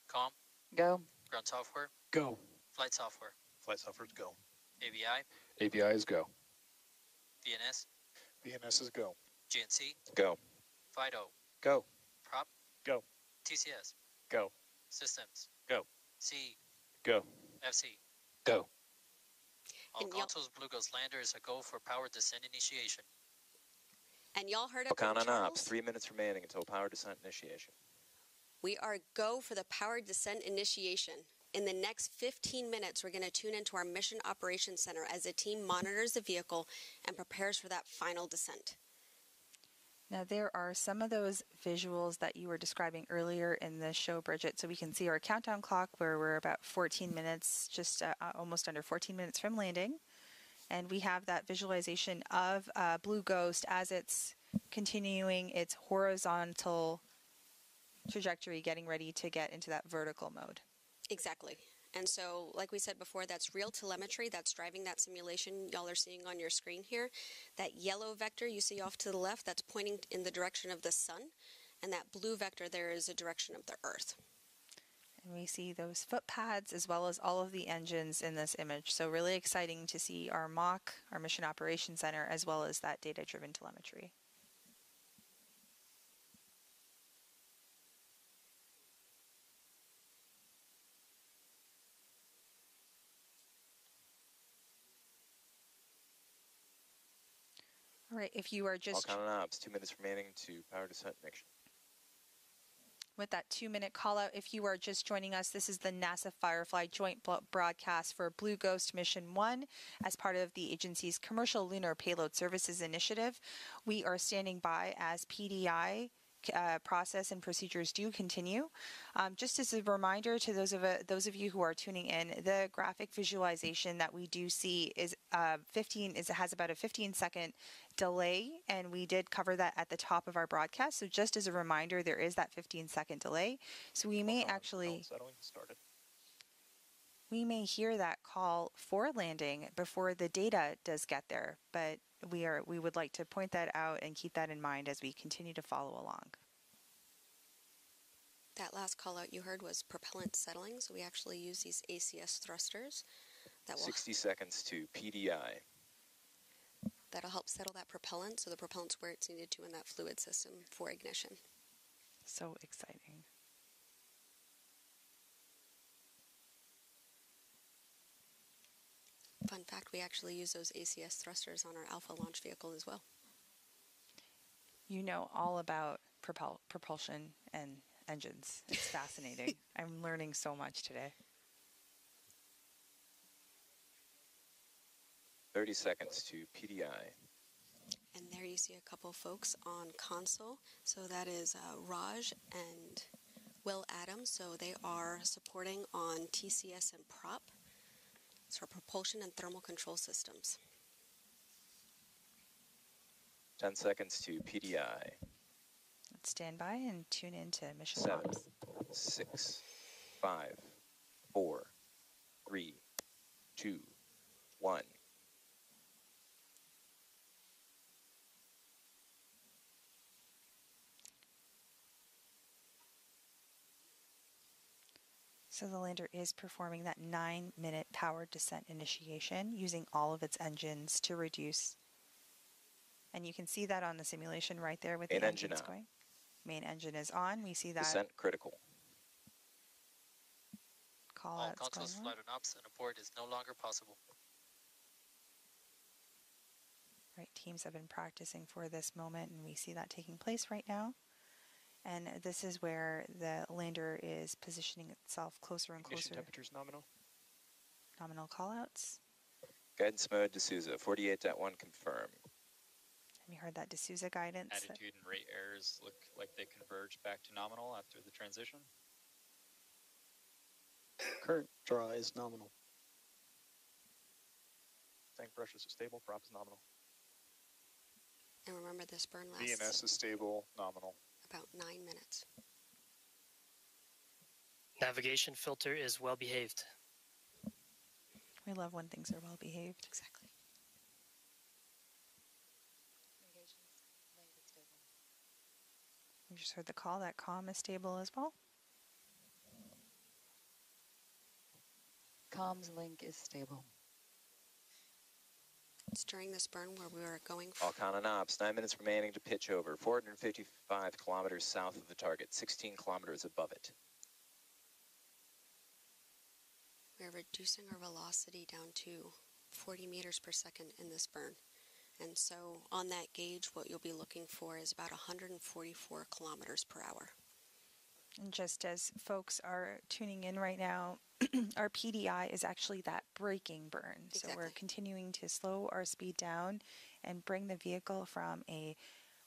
Com. Go. Ground software. Go. Flight software. Flight software's go. AVI. AVI is go. VNS. VNS is go. GNC. Go. FIDO. Go. Prop. Go. TCS. Go. Systems. Go. C. Go. FC. Go. All consoles, Blue Ghost lander is a go for power descent initiation. And y'all heard it All count from on Charles? ops, 3 minutes remaining until power descent initiation. We are go for the powered descent initiation. In the next 15 minutes, we're going to tune into our Mission Operations Center as the team monitors the vehicle and prepares for that final descent. Now, there are some of those visuals that you were describing earlier in the show, Bridget. So we can see our countdown clock where we're about 14 minutes, just almost under 14 minutes from landing. And we have that visualization of Blue Ghost as it's continuing its horizontal trajectory, getting ready to get into that vertical mode. Exactly. And so, like we said before, that's real telemetry that's driving that simulation y'all are seeing on your screen here. That yellow vector you see off to the left, that's pointing in the direction of the sun. And that blue vector there is the direction of the Earth. And we see those foot pads as well as all of the engines in this image. So really exciting to see our MOC, our Mission Operations Center, as well as that data-driven telemetry. All right, if you are just... All count on ops, 2 minutes remaining to power descent mission. With that 2-minute call out, if you are just joining us, this is the NASA Firefly joint broadcast for Blue Ghost Mission 1 as part of the agency's Commercial Lunar Payload Services Initiative. We are standing by as PDI process and procedures do continue. Just as a reminder to those of you who are tuning in, the graphic visualization that we do see is it has about a 15-second delay, and we did cover that at the top of our broadcast. So just as a reminder, there is that 15-second delay. So we may we may hear that call for landing before the data does get there, but we would like to point that out and keep that in mind as we continue to follow along. That last call out you heard was propellant settling, so we actually use these ACS thrusters that will 60 seconds to PDI. That'll help settle that propellant so the propellant's where it's needed to in that fluid system for ignition. So exciting. Fun fact, we actually use those ACS thrusters on our Alpha launch vehicle as well. You know all about propulsion and engines. It's fascinating. I'm learning so much today. 30 seconds to PDI. And there you see a couple folks on console. So that is Raj and Will Adams. So they are supporting on TCS and prop. It's for propulsion and thermal control systems. 10 seconds to PDI. Let's stand by and tune into mission 7, comms. 6, 5, 4, 3, 2, 1. So the lander is performing that 9-minute powered descent initiation using all of its engines to reduce. And you can see that on the simulation right there with the engines going. Main engine is on. We see that. Descent critical. All consoles, flight and ops, and abort is no longer possible. Right, teams have been practicing for this moment, and we see that taking place right now. And this is where the lander is positioning itself closer and closer. Ignition temperature's nominal. Nominal callouts. Guidance mode, D'Souza, 48.1 confirm. And you heard that D'Souza guidance. Attitude and rate errors look like they converge back to nominal after the transition. Current draw is nominal. Tank pressures are stable, prop is nominal. And remember, this burn lasts VNS is stable, nominal. about 9 minutes. Navigation filter is well behaved. We love when things are well behaved. Exactly. We just heard the call. That comm is stable as well. Comms link is stable. It's during this burn where we were going All con ops, 9 minutes remaining to pitch over. 455 kilometers south of the target, 16 kilometers above it. We're reducing our velocity down to 40 meters per second in this burn. And so on that gauge, what you'll be looking for is about 144 kilometers per hour. And just as folks are tuning in right now, our PDI is actually that braking burn. Exactly. So we're continuing to slow our speed down and bring the vehicle from a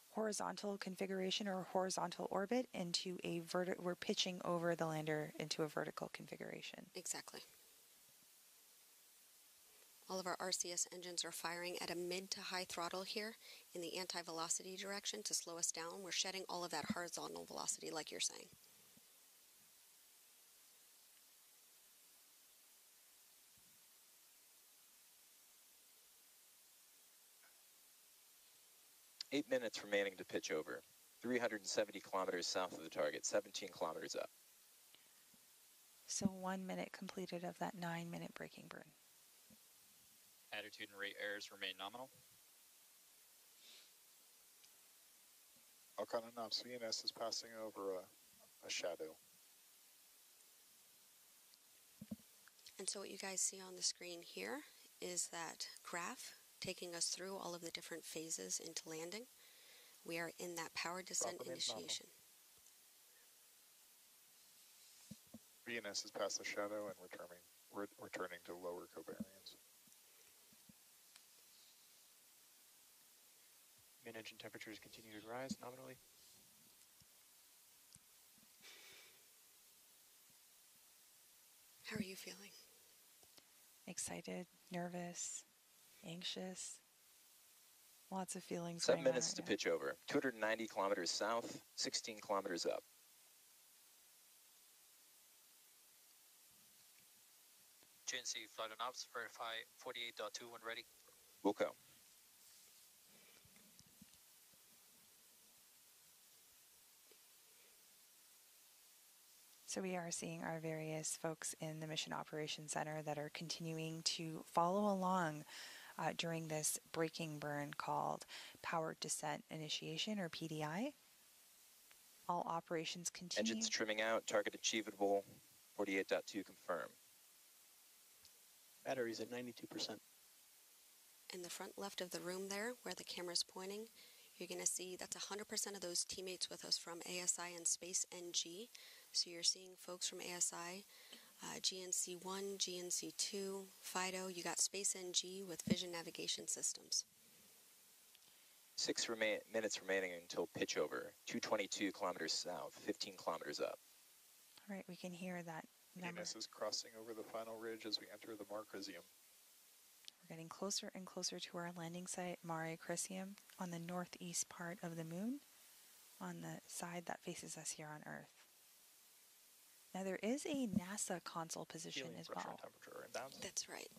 horizontal configuration or horizontal orbit into a we're pitching over the lander into a vertical configuration. Exactly. All of our RCS engines are firing at a mid to high throttle here in the anti-velocity direction to slow us down. We're shedding all of that horizontal velocity like you're saying. Eight minutes remaining to pitch over. 370 kilometers south of the target, 17 kilometers up. So 1 minute completed of that 9-minute braking burn. Attitude and rate errors remain nominal. Alcon and Ops, VNS is passing over a shadow. And so what you guys see on the screen here is that graph taking us through all of the different phases into landing. We are in that power descent initiation. VNS is past the shadow and returning to lower covariance. Main engine temperatures continue to rise nominally. Excited, nervous, anxious. Lots of feelings 7 going on minutes right to now. pitch over. 290 kilometers south, 16 kilometers up. GNC flight and ops, verify 48.2 when ready. Wilco. So we are seeing our various folks in the Mission Operations Center that are continuing to follow along during this braking burn called Powered Descent Initiation, or PDI. All operations continue. Engines trimming out, target achievable, 48.2 confirm. Batteries at 92%. In the front left of the room there, where the camera's pointing, you're going to see that's 100% of those teammates with us from ASI and Space NG. So you're seeing folks from ASI, GNC1, GNC2, FIDO. You got Space NG with Vision Navigation Systems. 6 minutes remaining until pitch over. 222 kilometers south, 15 kilometers up. All right, we can hear that number. Venus is crossing over the final ridge as we enter the Mare Crisium. We're getting closer and closer to our landing site, Mare Crisium, on the northeast part of the moon, on the side that faces us here on Earth. Now, there is a NASA console position as well. That's right.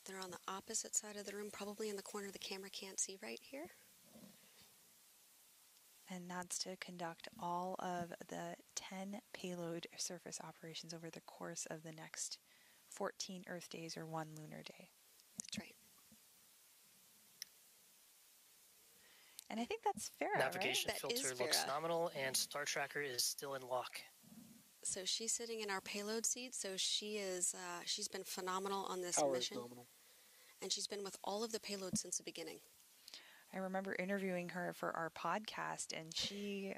They're on the opposite side of the room, probably in the corner the camera can't see right here. And that's to conduct all of the 10 payload surface operations over the course of the next 14 Earth days or 1 lunar day. That's right. And I think that's Farah, Navigation right? filter looks nominal, and Star Tracker is still in lock. So she's sitting in our payload seat. So she is. She's been phenomenal on this Power mission, is nominal. and she's been with all of the payloads since the beginning. I remember interviewing her for our podcast, and she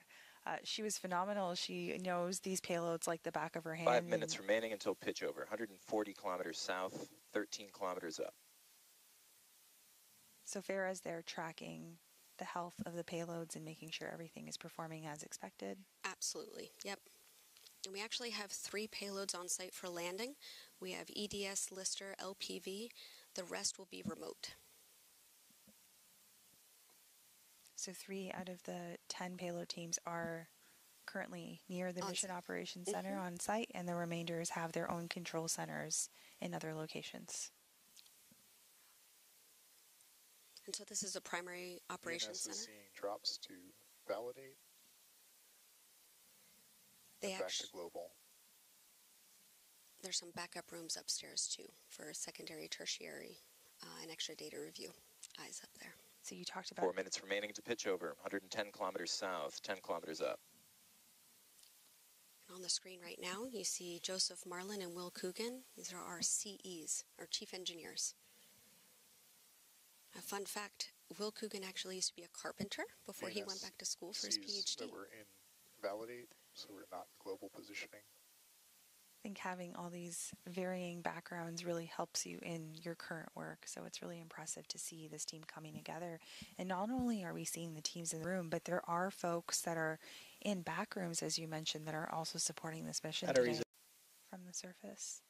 was phenomenal. She knows these payloads like the back of her hand. 5 minutes remaining until pitch over. 140 kilometers south, 13 kilometers up. So Farah's there tracking the health of the payloads and making sure everything is performing as expected. Absolutely. Yep. And we actually have 3 payloads on site for landing. We have EDS, Lister, LPV. The rest will be remote. So 3 out of the 10 payload teams are currently near the Mission Operations Center on site, and the remainders have their own control centers in other locations. And so this is a primary operations VNS center. is seeing drops to validate. They back to global. There's some backup rooms upstairs too for secondary, tertiary, and extra data review. Eyes up there. So you talked about 4 minutes remaining to pitch over. 110 kilometers south, 10 kilometers up. On the screen right now, you see Joseph Marlin and Will Coogan. These are our CEs, our chief engineers. A fun fact, Will Coogan actually used to be a carpenter before he went back to school for his PhD. That we're in validate, so we're not global positioning. I think having all these varying backgrounds really helps you in your current work. So it's really impressive to see this team coming together. And not only are we seeing the teams in the room, but there are folks that are in back rooms, as you mentioned, that are also supporting this mission today from the surface.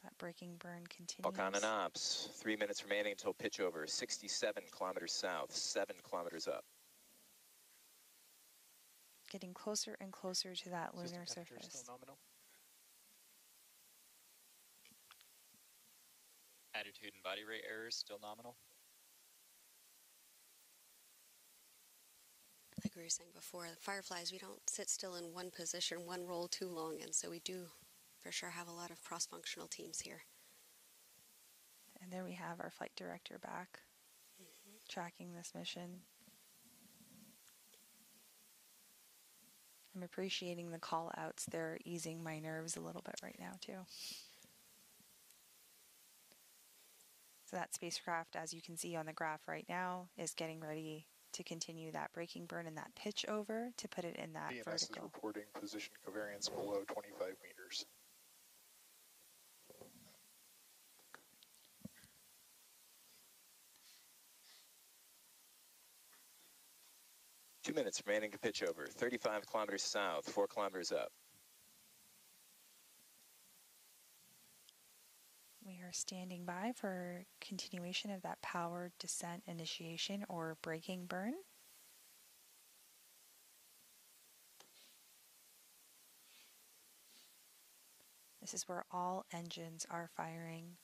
That braking burn continues. Falcon and Ops. 3 minutes remaining until pitch over. 67 kilometers south, 7 kilometers up. Getting closer and closer to that lunar surface. Still nominal. Attitude and body rate errors still nominal. Like we were saying before, the Fireflies, we don't sit still in one position, one role too long, and so we do for sure have a lot of cross-functional teams here. And there we have our flight director back, tracking this mission. I'm appreciating the call-outs. They're easing my nerves a little bit right now, too. So that spacecraft, as you can see on the graph right now, is getting ready to continue that braking burn and that pitch over to put it in that VNS vertical. is reporting position covariance below 25 meters. Two minutes remaining to pitch over. 35 kilometers south, 4 kilometers up. are standing by for continuation of that powered descent initiation or braking burn. This is where all engines are firing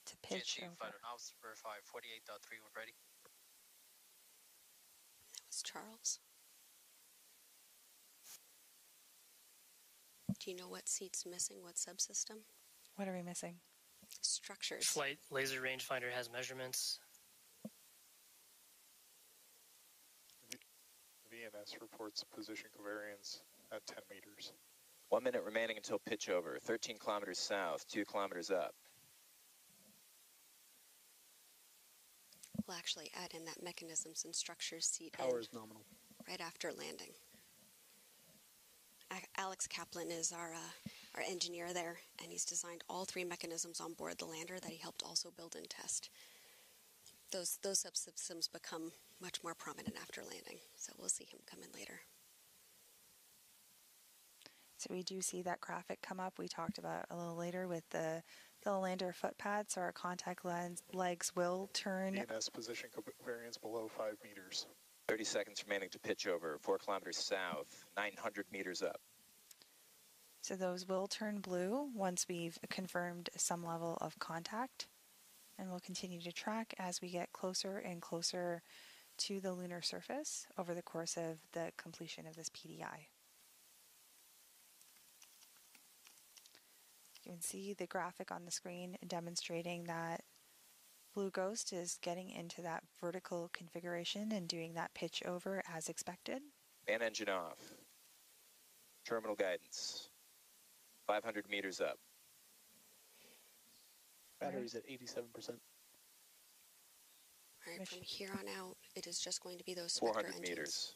to pitch GNC over. Fighter Ops, verify 48.3 when ready. That was Charles. Do you know what seat's missing? What subsystem? What are we missing? Structures. Flight laser rangefinder has measurements. VNS reports position covariance at 10 meters. 1 minute remaining until pitch over. 13 kilometers south, 2 kilometers up. We'll actually add in that mechanisms and structures seat Power is nominal. right after landing. Alex Kaplan is our engineer there, and he's designed all 3 mechanisms on board the lander that he helped also build and test. Those subsystems become much more prominent after landing, so we'll see him come in later. So we do see that graphic come up we talked about a little later with the lander footpad, so our contact legs will turn. VNS position covariance below 5 meters. 30 seconds remaining to pitch over. 4 kilometers south, 900 meters up. So those will turn blue once we've confirmed some level of contact. And we'll continue to track as we get closer and closer to the lunar surface over the course of the completion of this PDI. You can see the graphic on the screen demonstrating that Blue Ghost is getting into that vertical configuration and doing that pitch over as expected. Fan engine off. Terminal guidance. 500 meters up. Battery's at 87%. All right, from here on out, it is just going to be those 400 Spectra meters.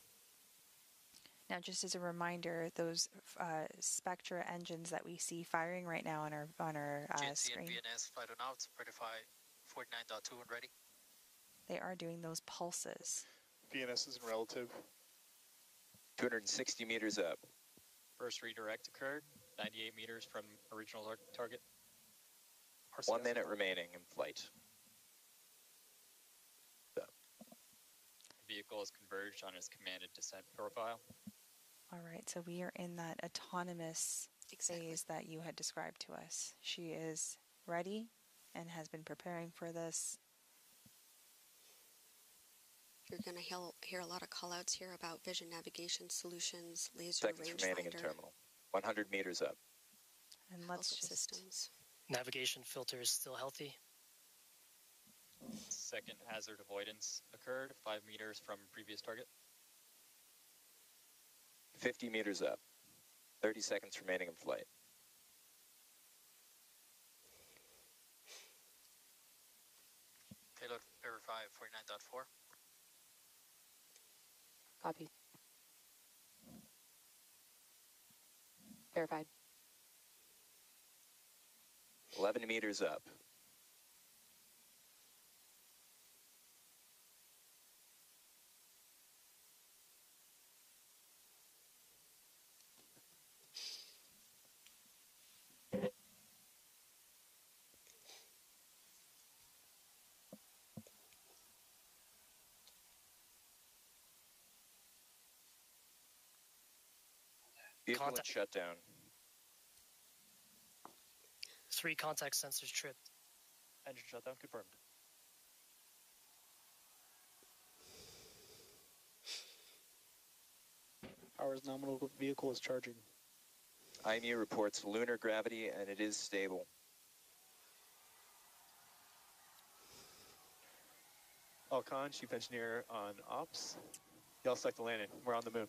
Now, just as a reminder, those Spectra engines that we see firing right now on our GNC screen, and VNS Fighter Ops, verify 49.2 when ready. they are doing those pulses. VNS is in relative. 260 meters up. First redirect occurred, 98 meters from original target. 1 minute remaining in flight. The vehicle is converged on its commanded descent profile. All right, so we are in that autonomous phase that you had described to us. She is ready and has been preparing for this. You're going to hear a lot of call-outs here about vision navigation solutions, laser Seconds remaining in rangefinder, terminal. 100 meters up. And all let's just systems. Navigation filter is still healthy. Second hazard avoidance occurred, 5 meters from previous target. 50 meters up. 30 seconds remaining in flight. Payload verify 49.4. Copy. Verified. 11 meters up. Vehicle in shutdown. 3 contact sensors tripped. Engine shutdown confirmed. Power is nominal, vehicle is charging. IMU reports lunar gravity and it is stable. Alcon, Chief Engineer on Ops. Y'all select the landing. We're on the moon.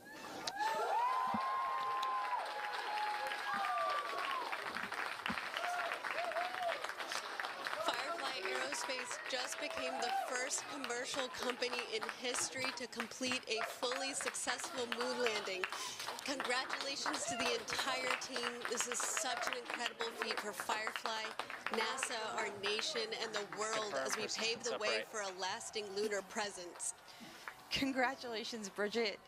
Firefly Aerospace just became the first commercial company in history to complete a fully successful moon landing. Congratulations to the entire team. This is such an incredible feat for Firefly, NASA, our nation, and the world as we pave the way for a lasting lunar presence. Congratulations, Bridget.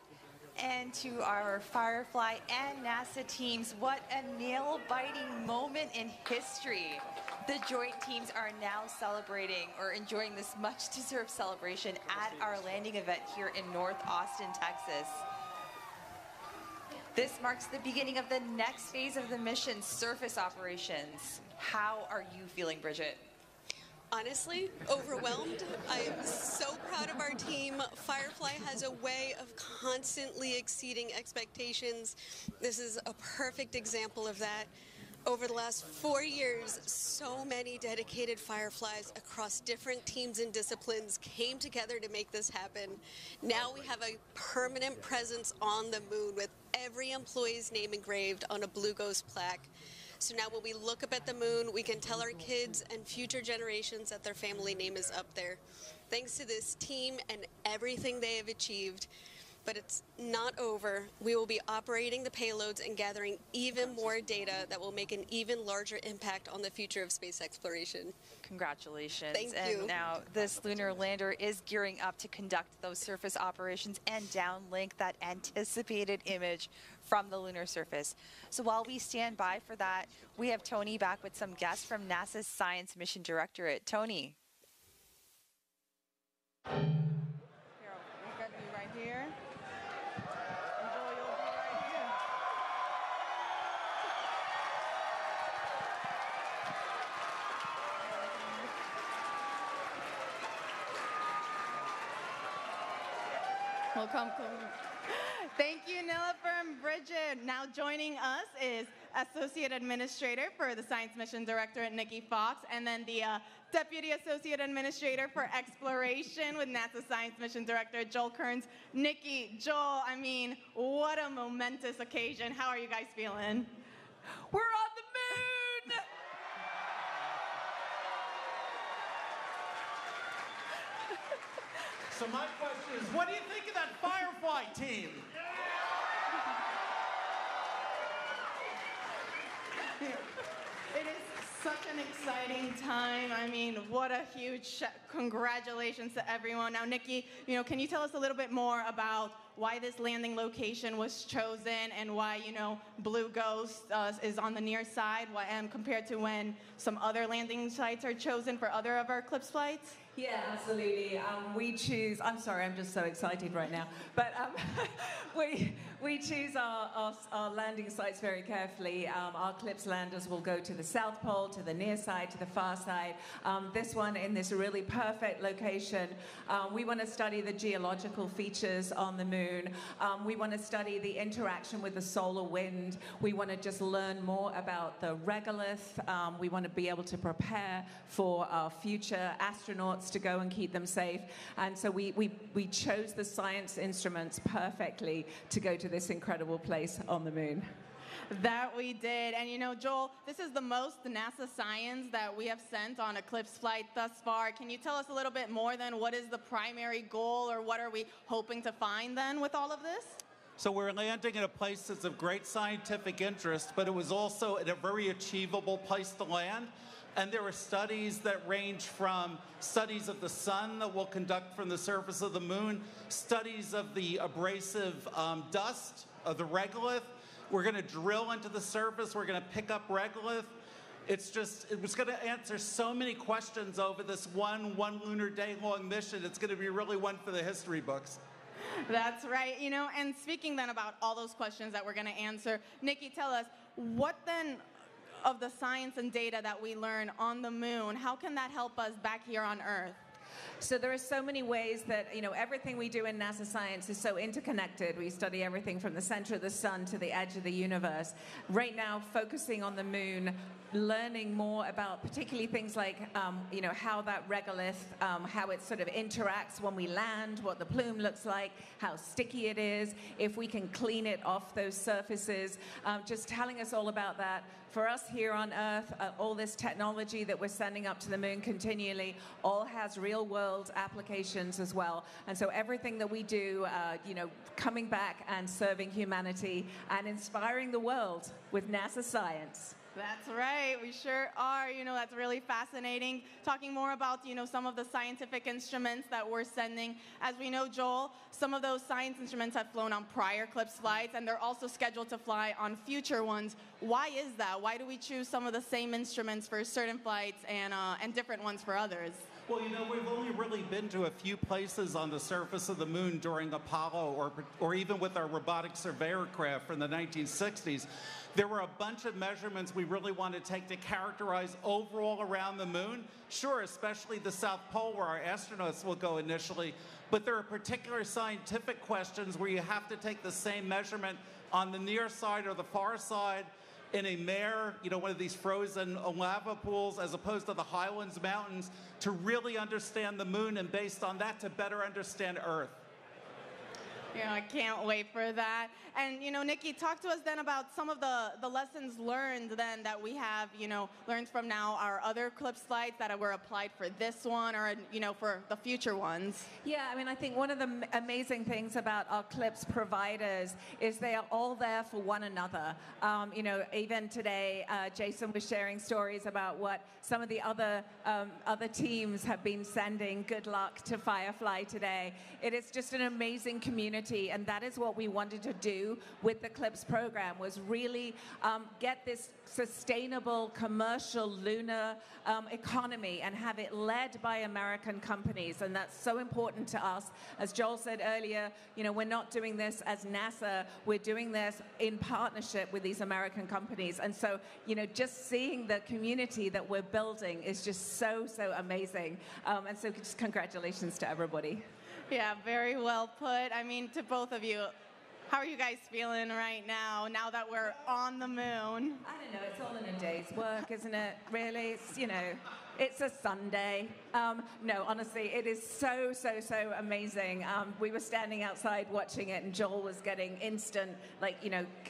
And to our Firefly and NASA teams, what a nail-biting moment in history. The joint teams are now celebrating or enjoying this much-deserved celebration at our landing event here in North Austin, Texas. This marks the beginning of the next phase of the mission, surface operations. How are you feeling, Bridget? Honestly, overwhelmed. I am so proud of our team. Firefly has a way of constantly exceeding expectations. This is a perfect example of that. Over the last 4 years, so many dedicated Fireflies across different teams and disciplines came together to make this happen. Now we have a permanent presence on the moon with every employee's name engraved on a Blue Ghost plaque. So now when we look up at the moon, we can tell our kids and future generations that their family name is up there. Thanks to this team and everything they have achieved. But it's not over. We will be operating the payloads and gathering even more data that will make an even larger impact on the future of space exploration. Congratulations. Thank you. And now this lunar lander is gearing up to conduct those surface operations and downlink that anticipated image from the lunar surface. So while we stand by for that, we have Tony back with some guests from NASA's Science Mission Directorate. Tony. Here, we're going to be right here. And Joel, you'll be right here. Welcome. Thank you, Nilofer and Bridget. Now joining us is Associate Administrator for the Science Mission Directorate, Nikki Fox, and then the Deputy Associate Administrator for Exploration with NASA Science Mission Director, Joel Kearns. Nikki, Joel, I mean, what a momentous occasion. How are you guys feeling? We're on the moon! So my question is, what do you think of that Firefly team? It is such an exciting time. I mean, what a huge congratulations to everyone. Now, Nikki, can you tell us a little bit more about why this landing location was chosen and why, Blue Ghost is on the near side compared to when some other landing sites are chosen for other of our Eclipse flights? Yeah, absolutely. We choose, I'm sorry, I'm just so excited right now, but we choose our landing sites very carefully. Our Eclipse landers will go to the South Pole, to the near side, to the far side. This one in this really perfect location. We want to study the geological features on the moon. We want to study the interaction with the solar wind. We want to just learn more about the regolith. We want to be able to prepare for our future astronauts to go and keep them safe. And so we chose the science instruments perfectly to go to this incredible place on the moon. That we did. And Joel, this is the most NASA science that we have sent on Eclipse flight thus far. Can you tell us a little bit more then? What is the primary goal, or what are we hoping to find then with all of this? So we're landing in a place that's of great scientific interest, but it was also at a very achievable place to land. And there are studies that range from studies of the sun that we'll conduct from the surface of the moon, studies of the abrasive dust of the regolith. We're going to drill into the surface. We're going to pick up regolith. It was going to answer so many questions over this one lunar day long mission. It's going to be really one for the history books. That's right. And speaking then about all those questions that we're going to answer, Nikki, tell us, what then of the science and data that we learn on the moon, how can that help us back here on Earth? So there are so many ways that, everything we do in NASA science is so interconnected. We study everything from the center of the sun to the edge of the universe. Right now, focusing on the moon, learning more about particularly things like, how that regolith, how it sort of interacts when we land, what the plume looks like, how sticky it is, if we can clean it off those surfaces, just telling us all about that. For us here on Earth, all this technology that we're sending up to the moon continually all has real-world applications as well. And so everything that we do, coming back and serving humanity and inspiring the world with NASA science. That's right, we sure are. That's really fascinating. Talking more about, some of the scientific instruments that we're sending. As we know, Joel, some of those science instruments have flown on prior CLIPS flights, and they're also scheduled to fly on future ones. Why is that? Why do we choose some of the same instruments for certain flights and different ones for others? Well, we've only really been to a few places on the surface of the moon during Apollo or even with our robotic surveyor craft from the 1960s. There were a bunch of measurements we really want to take to characterize overall around the moon. Sure, especially the South Pole where our astronauts will go initially, but there are particular scientific questions where you have to take the same measurement on the near side or the far side in a mare, one of these frozen lava pools, as opposed to the Highlands Mountains, to really understand the moon, and based on that, to better understand Earth. I can't wait for that. And, Nikki, talk to us then about some of the lessons learned then that we have, learned from now our other CLIPS flights that were applied for this one or, for the future ones. Yeah, I think one of the amazing things about our CLIPS providers is they are all there for one another. Even today, Jason was sharing stories about what some of the other teams have been sending. Good luck to Firefly today. It is just an amazing community, and that is what we wanted to do with the CLIPS program, was really get this sustainable commercial lunar economy and have it led by American companies. And that's so important to us. As Joel said earlier, we're not doing this as NASA, we're doing this in partnership with these American companies. And so, just seeing the community that we're building is just so amazing. And so just congratulations to everybody. Yeah, very well put. To both of you, how are you guys feeling right now that we're on the moon? I don't know, it's all in a day's work, isn't it? Really, it's a Sunday. No, honestly, it is so amazing. We were standing outside watching it, and Joel was getting instant,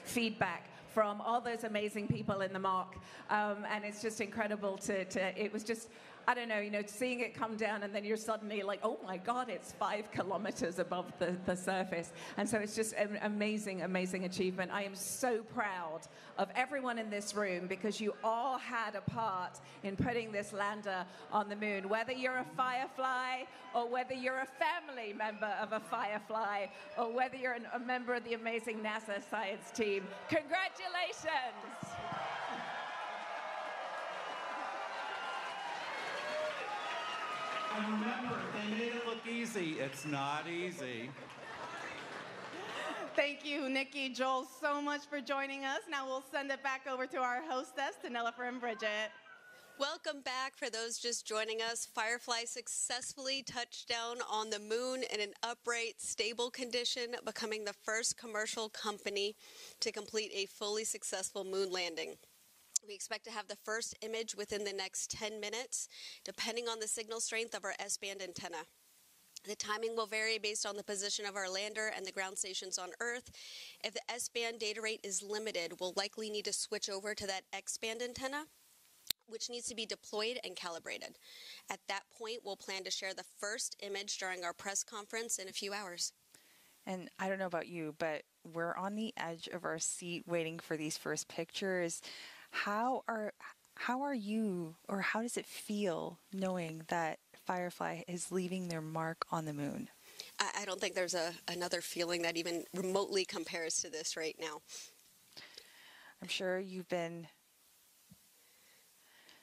feedback from all those amazing people in the mock. And it's just incredible it was just, I don't know, seeing it come down, and then you're suddenly like, oh my God, it's 5 kilometers above the surface. And so it's just an amazing achievement. I am so proud of everyone in this room, because you all had a part in putting this lander on the moon. Whether you're a Firefly, or whether you're a family member of a Firefly, or whether you're a member of the amazing NASA science team, congratulations! And remember, they made it look easy. It's not easy. Thank you, Nikki, Joel, so much for joining us. Now we'll send it back over to our hostess, to Nilofer and Bridget. Welcome back. For those just joining us, Firefly successfully touched down on the moon in an upright, stable condition, becoming the first commercial company to complete a fully successful moon landing. We expect to have the first image within the next 10 minutes, depending on the signal strength of our S-band antenna. The timing will vary based on the position of our lander and the ground stations on Earth. If the S-band data rate is limited, we'll likely need to switch over to that X-band antenna, which needs to be deployed and calibrated. At that point, we'll plan to share the first image during our press conference in a few hours. And I don't know about you, but we're on the edge of our seat waiting for these first pictures. How are you, or how does it feel knowing that Firefly is leaving their mark on the moon? I don't think there's another feeling that even remotely compares to this right now. I'm sure you've been...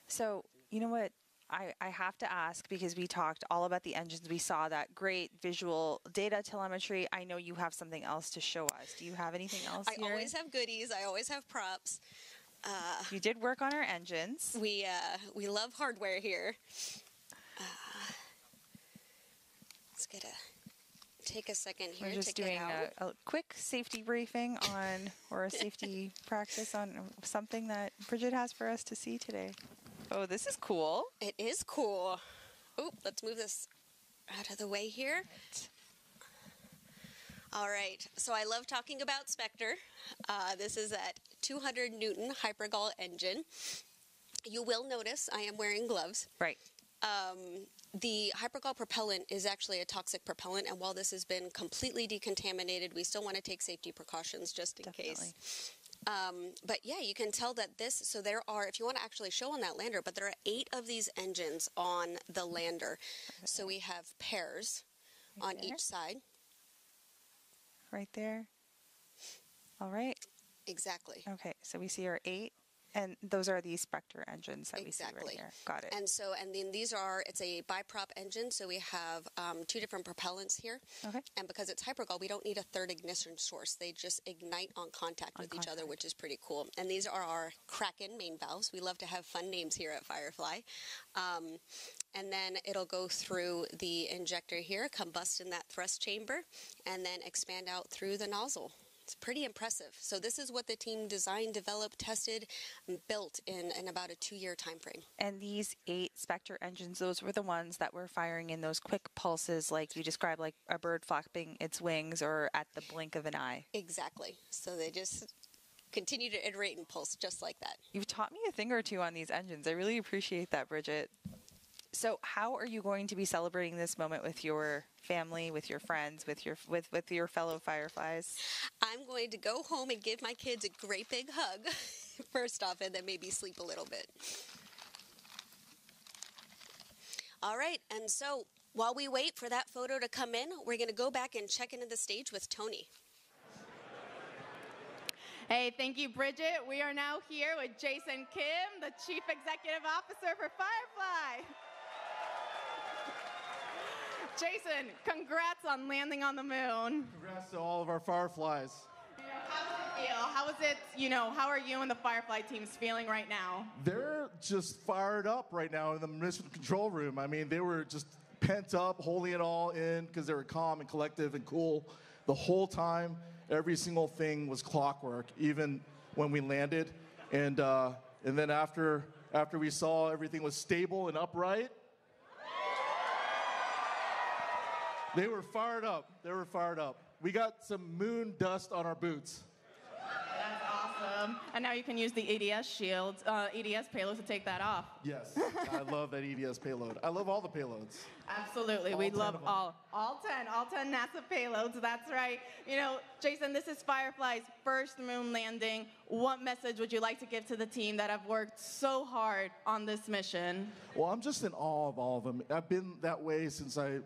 So, you know what? I have to ask, because we talked all about the engines. We saw that great visual data telemetry. I know you have something else to show us. Do you have anything else I always have goodies. I always have props. You did work on our engines. We love hardware here. Let's take a second here. We're just doing a quick safety briefing on, or a safety practice on something that Bridget has for us to see today. Oh, this is cool. It is cool. Oh, let's move this out of the way here. All right, so I love talking about Spectre. This is that 200 Newton Hypergol engine. You will notice I am wearing gloves. Right. The Hypergol propellant is actually a toxic propellant, and while this has been completely decontaminated, we still want to take safety precautions just in case. But yeah, you can tell that so there are, if you want to actually show on that lander, but there are 8 of these engines on the lander. Okay. So we have pairs on each side. Right there. All right. Exactly. Okay, so we see our 8, and those are the Spectre engines that we see right here. Got it. And then it's a biprop engine, so we have 2 different propellants here. Okay. And because it's hypergol, we don't need a third ignition source. They just ignite on contact with each other, which is pretty cool. And these are our Kraken main valves. We love to have fun names here at Firefly. And then it'll go through the injector here, combust in that thrust chamber, and then expand out through the nozzle. It's pretty impressive. So this is what the team designed, developed, tested, and built in about a 2-year time frame. And these 8 Spectre engines, those were the ones that were firing in those quick pulses like you described, like a bird flapping its wings or at the blink of an eye. Exactly. So they just continue to iterate and pulse just like that. You've taught me a thing or two on these engines. I really appreciate that, Bridget. So how are you going to be celebrating this moment with your family, with your friends, with your fellow Fireflies? I'm going to go home and give my kids a great big hug, first off, and then maybe sleep a little bit. All right, and so while we wait for that photo to come in, we're going to go back and check into the stage with Tony. Hey, thank you, Bridget. We are now here with Jason Kim, the Chief Executive Officer for Firefly. Jason, congrats on landing on the moon. Congrats to all of our Fireflies. How does it feel? How is it, how are you and the Firefly teams feeling right now? They're just fired up right now in the mission control room. I mean, they were just pent up, holding it all in because they were calm and collective and cool the whole time. Every single thing was clockwork, even when we landed. And then after we saw everything was stable and upright, they were fired up. They were fired up. We got some moon dust on our boots. That's awesome. And now you can use the EDS shield, EDS payload to take that off. Yes, I love that EDS payload. I love all the payloads. Absolutely. We love all 10 NASA payloads. That's right. Jason, this is Firefly's first moon landing. What message would you like to give to the team that have worked so hard on this mission? Well, I'm just in awe of all of them. I've been that way since I,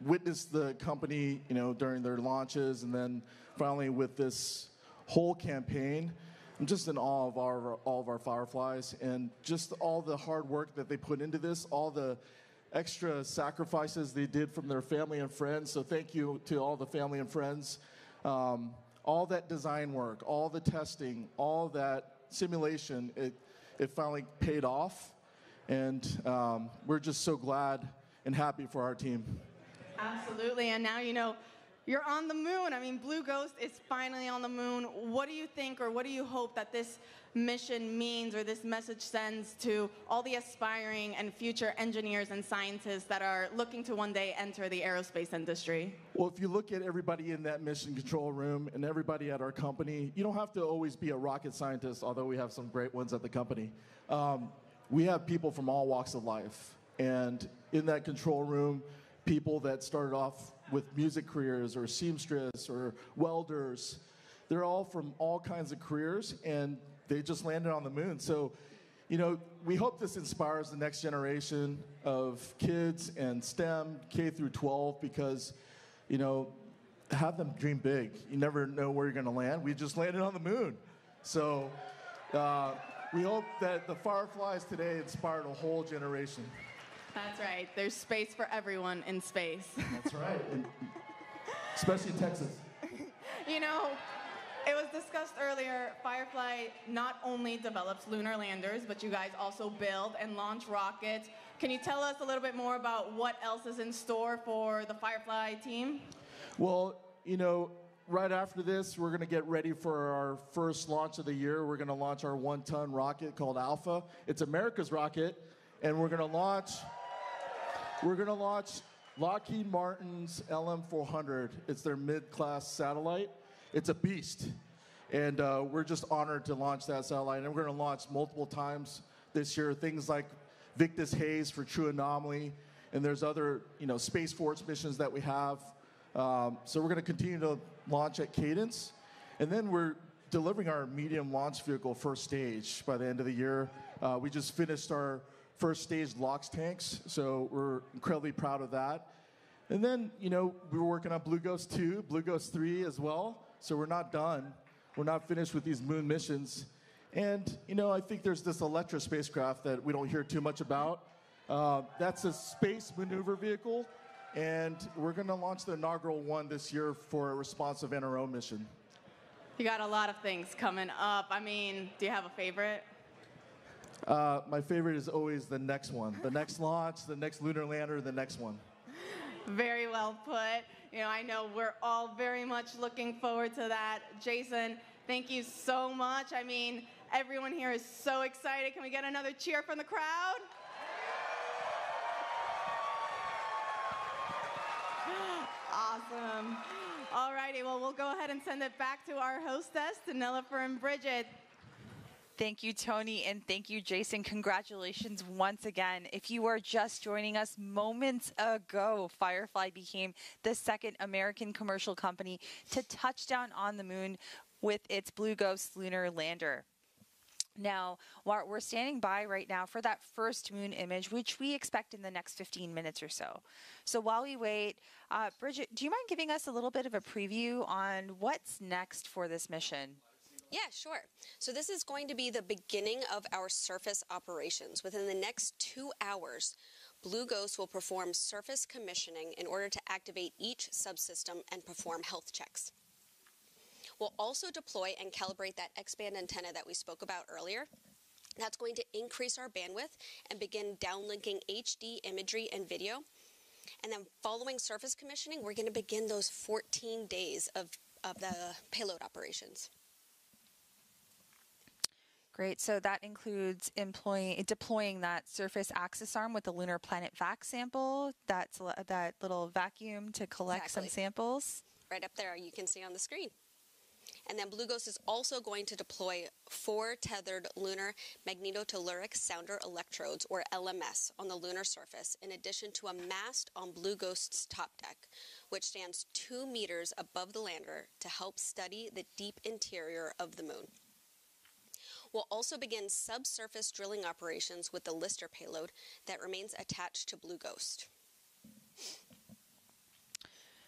witnessed the company, during their launches, and then finally with this whole campaign. I'm just in awe of all of our Fireflies and just all the hard work that they put into this, all the extra sacrifices they did from their family and friends. So thank you to all the family and friends. All that design work, all the testing, all that simulation, it finally paid off. And we're just so glad and happy for our team. Absolutely, and now you're on the moon. I mean, Blue Ghost is finally on the moon. What do you think, or what do you hope that this mission means, or this message sends to all the aspiring and future engineers and scientists that are looking to one day enter the aerospace industry? Well, if you look at everybody in that mission control room and everybody at our company, you don't have to always be a rocket scientist, although we have some great ones at the company. We have people from all walks of life, and in that control room, people that started off with music careers or seamstress or welders. They're all from all kinds of careers, and they just landed on the moon. So, we hope this inspires the next generation of kids and STEM, K through 12, because, have them dream big. You never know where you're going to land. We just landed on the moon. So we hope that the Fireflies today inspired a whole generation. That's right. There's space for everyone in space. That's right. Especially in Texas. It was discussed earlier, Firefly not only develops lunar landers, but you guys also build and launch rockets. Can you tell us a little bit more about what else is in store for the Firefly team? Well, right after this, we're going to get ready for our first launch of the year. We're going to launch our 1-ton rocket called Alpha. It's America's rocket, and we're going to launch Lockheed Martin's LM-400. It's their mid-class satellite. It's a beast. And we're just honored to launch that satellite. And we're going to launch multiple times this year, things like Victus Haze for True Anomaly. And there's other, Space Force missions that we have. So we're going to continue to launch at cadence. And then we're delivering our medium launch vehicle first stage by the end of the year. We just finished our first stage LOX tanks, so we're incredibly proud of that. And then, we were working on Blue Ghost 2, Blue Ghost 3 as well, so we're not done. We're not finished with these moon missions. And, I think there's this Electra spacecraft that we don't hear too much about. That's a space maneuver vehicle, and we're going to launch the inaugural one this year for a responsive NRO mission. You got a lot of things coming up. I mean, do you have a favorite? My favorite is always the next one. The next launch, the next lunar lander, the next one. Very well put. I know we're all very much looking forward to that. Jason, thank you so much. I mean, everyone here is so excited. Can we get another cheer from the crowd? Awesome. All righty, well, we'll go ahead and send it back to our hostess, Jennifer and Bridget. Thank you, Tony, and thank you, Jason. Congratulations once again. If you are just joining us moments ago, Firefly became the second American commercial company to touch down on the moon with its Blue Ghost lunar lander. Now, we're standing by right now for that first moon image, which we expect in the next 15 minutes or so. So while we wait, Bridget, do you mind giving us a little bit of a preview on what's next for this mission? Yeah, sure. So this is going to be the beginning of our surface operations. Within the next 2 hours, Blue Ghost will perform surface commissioning in order to activate each subsystem and perform health checks. We'll also deploy and calibrate that X-band antenna that we spoke about earlier. That's going to increase our bandwidth and begin downlinking HD imagery and video. And then following surface commissioning, we're going to begin those 14 days of the payload operations. Great. So that includes deploying that surface access arm with the lunar planet vac sample, that little vacuum to collect some samples. Right up there, you can see on the screen. And then Blue Ghost is also going to deploy 4 tethered lunar magnetotelluric sounder electrodes, or LMS, on the lunar surface, in addition to a mast on Blue Ghost's top deck, which stands 2 meters above the lander to help study the deep interior of the moon. We'll also begin subsurface drilling operations with the Lister payload that remains attached to Blue Ghost.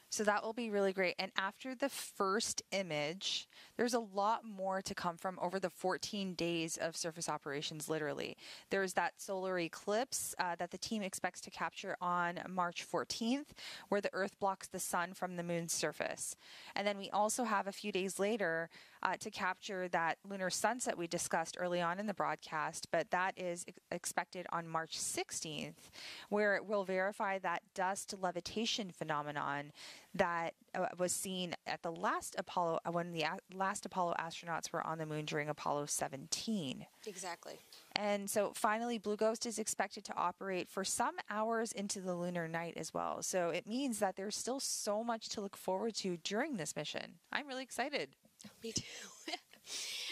So that will be really great. And after the first image, there's a lot more to come from over the 14 days of surface operations, literally. There's that solar eclipse that the team expects to capture on March 14th, where the Earth blocks the sun from the moon's surface. And then we also have a few days later to capture that lunar sunset we discussed early on in the broadcast, but that is expected on March 16th, where it will verify that dust levitation phenomenon that was seen at the last Apollo, when the last Apollo astronauts were on the moon during Apollo 17. Exactly. And so finally, Blue Ghost is expected to operate for some hours into the lunar night as well. So it means that there's still so much to look forward to during this mission. I'm really excited. Me too.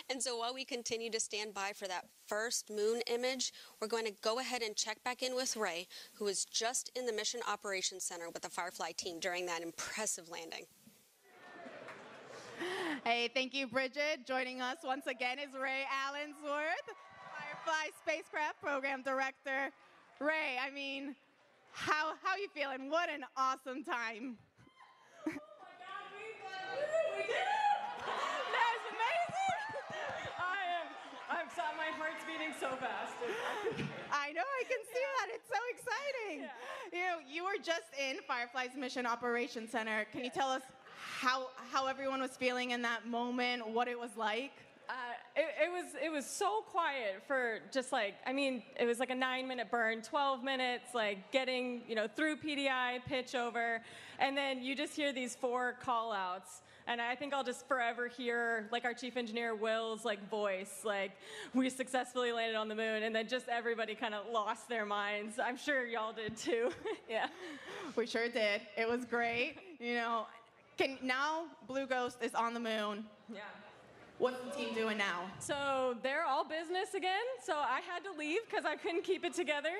And so while we continue to stand by for that first moon image, we're going to go ahead and check back in with Ray, who was just in the Mission Operations Center with the Firefly team during that impressive landing. Hey, thank you, Bridget. Joining us once again is Ray Allensworth, Firefly Spacecraft Program Director. Ray, I mean, how you feeling? What an awesome time. Oh my God, we did it! That's amazing! I'm sorry, my heart's beating so fast. I know, I can see that. It's so exciting. Yeah. You were just in Firefly's Mission Operations Center. Can you tell us how everyone was feeling in that moment, what it was like? It was so quiet for just it was like a 9-minute burn, 12 minutes, getting, through PDI, pitch over, and then you just hear these 4 call outs. And I think I'll just forever hear, our chief engineer, Will's, voice, we successfully landed on the moon, and then just everybody kind of lost their minds. I'm sure y'all did too. Yeah. We sure did. It was great. Now Blue Ghost is on the moon. Yeah. What's the team doing now? So they're all business again. So I had to leave because I couldn't keep it together.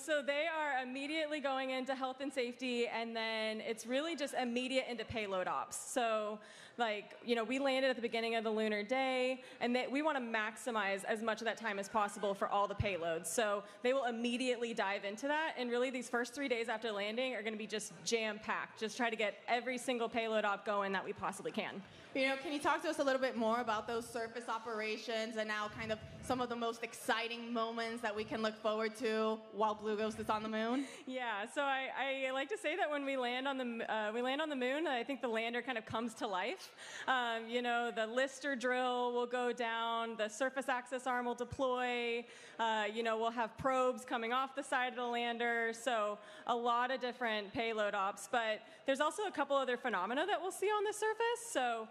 So they are immediately going into health and safety, and then it's really just immediate into payload ops. So like, we landed at the beginning of the lunar day, and we want to maximize as much of that time as possible for all the payloads. So they will immediately dive into that, and really these first 3 days after landing are going to be just jam-packed. Just try to get every single payload op going that we possibly can. Can you talk to us a little bit more about those surface operations and now kind of some of the most exciting moments that we can look forward to while Blue Ghost is on the moon? Yeah, so I like to say that when we land on the moon, I think the lander kind of comes to life. The Lister drill will go down, the surface access arm will deploy, we'll have probes coming off the side of the lander, so a lot of different payload ops, but there's also a couple other phenomena that we'll see on the surface. So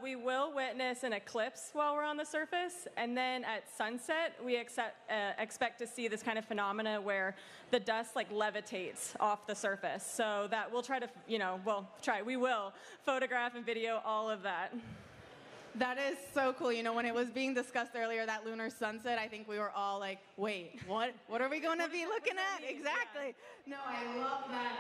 we will witness an eclipse while we're on the surface, and then at sunset, we expect to see this kind of phenomena where the dust like levitates off the surface. So that we'll try to, we will photograph and video all of that. That is so cool. When it was being discussed earlier, that lunar sunset, I think we were all like, wait, what are we going to be looking at? Exactly. No, I love that.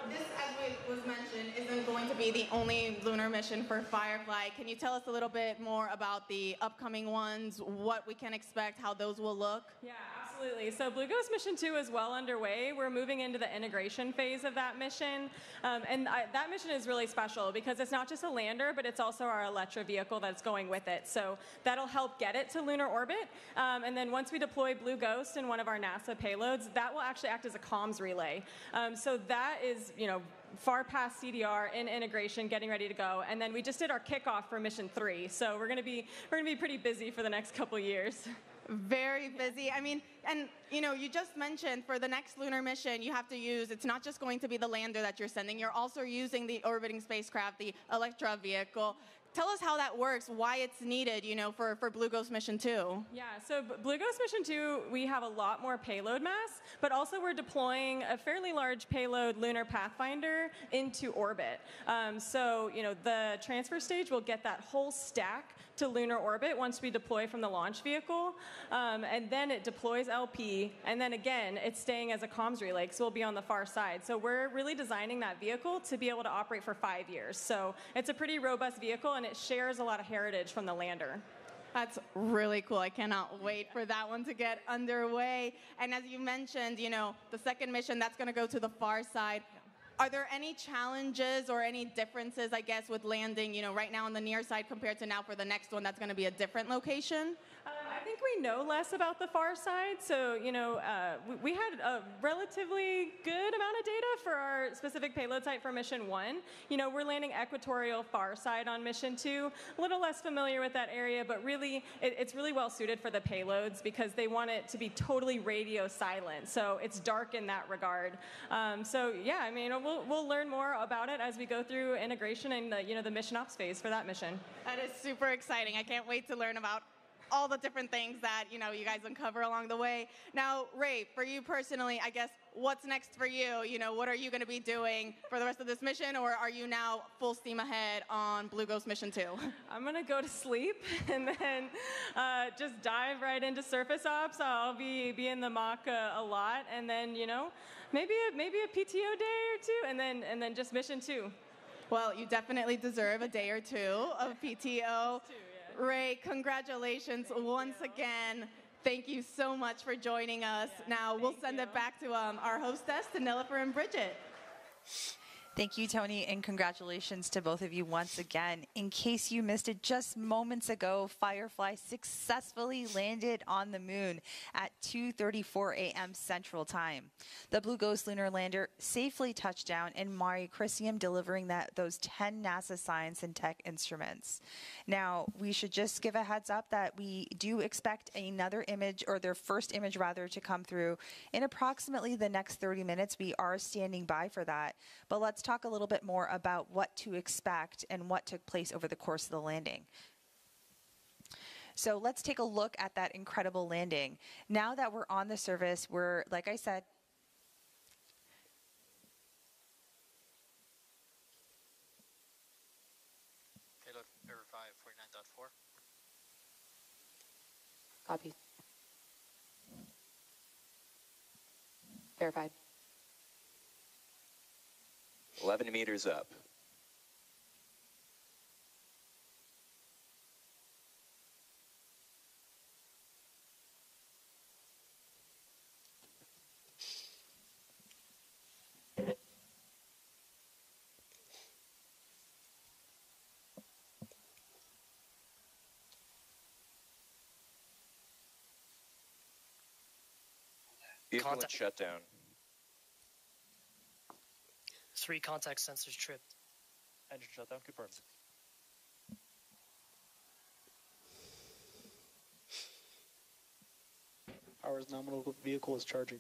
This, as was mentioned, isn't going to be the only lunar mission for Firefly. Can you tell us a little bit more about the upcoming ones, what we can expect, how those will look? Yeah, absolutely. So Blue Ghost Mission 2 is well underway. We're moving into the integration phase of that mission. That mission is really special because it's not just a lander, but it's also our Electra vehicle that's going with it. So that'll help get it to lunar orbit. And then once we deploy Blue Ghost in one of our NASA payloads, that will actually act as a comms relay. So that is, far past CDR in integration, getting ready to go. And then we just did our kickoff for Mission 3. So we're going to be pretty busy for the next couple years. Very busy. I mean, and you just mentioned for the next lunar mission, you have to use, it's not just going to be the lander that you're sending, you're also using the orbiting spacecraft, the Electra vehicle. Tell us how that works, why it's needed, for Blue Ghost Mission 2. Yeah, so Blue Ghost Mission 2, we have a lot more payload mass, but also we're deploying a fairly large payload lunar pathfinder into orbit. The transfer stage will get that whole stack to lunar orbit once we deploy from the launch vehicle, and then it deploys LP, and then again, it's staying as a comms relay, so we'll be on the far side. So we're really designing that vehicle to be able to operate for 5 years. So it's a pretty robust vehicle, and it shares a lot of heritage from the lander. That's really cool. I cannot wait for that one to get underway. And as you mentioned, the second mission, that's going to go to the far side. Are there any challenges or any differences, I guess, with landing, right now on the near side compared to now for the next one that's going to be a different location? I think we know less about the far side. So, we had a relatively good amount of data for our specific payload site for Mission 1. We're landing equatorial far side on Mission 2. A little less familiar with that area, but really, it's really well suited for the payloads because they want it to be totally radio silent. So it's dark in that regard. We'll learn more about it as we go through integration and the mission ops phase for that mission. That is super exciting. I can't wait to learn about all the different things that you guys uncover along the way. Now, Ray, for you personally, I guess, what's next for you? What are you going to be doing for the rest of this mission, or are you now full steam ahead on Blue Ghost Mission 2? I'm going to go to sleep and then just dive right into surface ops. I'll be in the mock a lot, and then maybe a PTO day or two, and then just Mission 2. Well, you definitely deserve a day or two of PTO. Ray, congratulations once again. Thank you so much for joining us. Now, we'll send it back to our hostess, to Nilofer and Bridget. Thank you, Tony, and congratulations to both of you once again. In case you missed it just moments ago, Firefly successfully landed on the moon at 2:34 a.m. Central Time. The Blue Ghost lunar lander safely touched down in Mare Crisium, delivering those 10 NASA science and tech instruments. Now, we should just give a heads up that we do expect another image, or their first image rather, to come through in approximately the next 30 minutes. We are standing by for that, but let's talk a little bit more about what to expect and what took place over the course of the landing. So let's take a look at that incredible landing. Now that we're on the surface, we're, like I said, Payload verify 49.4. Copy. Verified. 11 meters up. Vehicle in shutdown. 3 contact sensors tripped. Engine shutdown confirmed. Power's nominal vehicle is charging.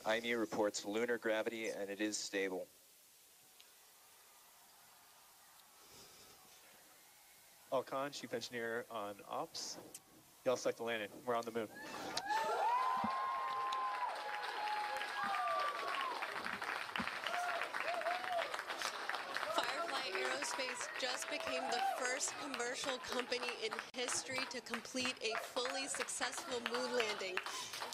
IMU reports lunar gravity and it is stable. Alcon, Chief Engineer on Ops. Y'all select the landing. We're on the moon. Firefly Aerospace just became the first commercial company in history to complete a fully successful moon landing.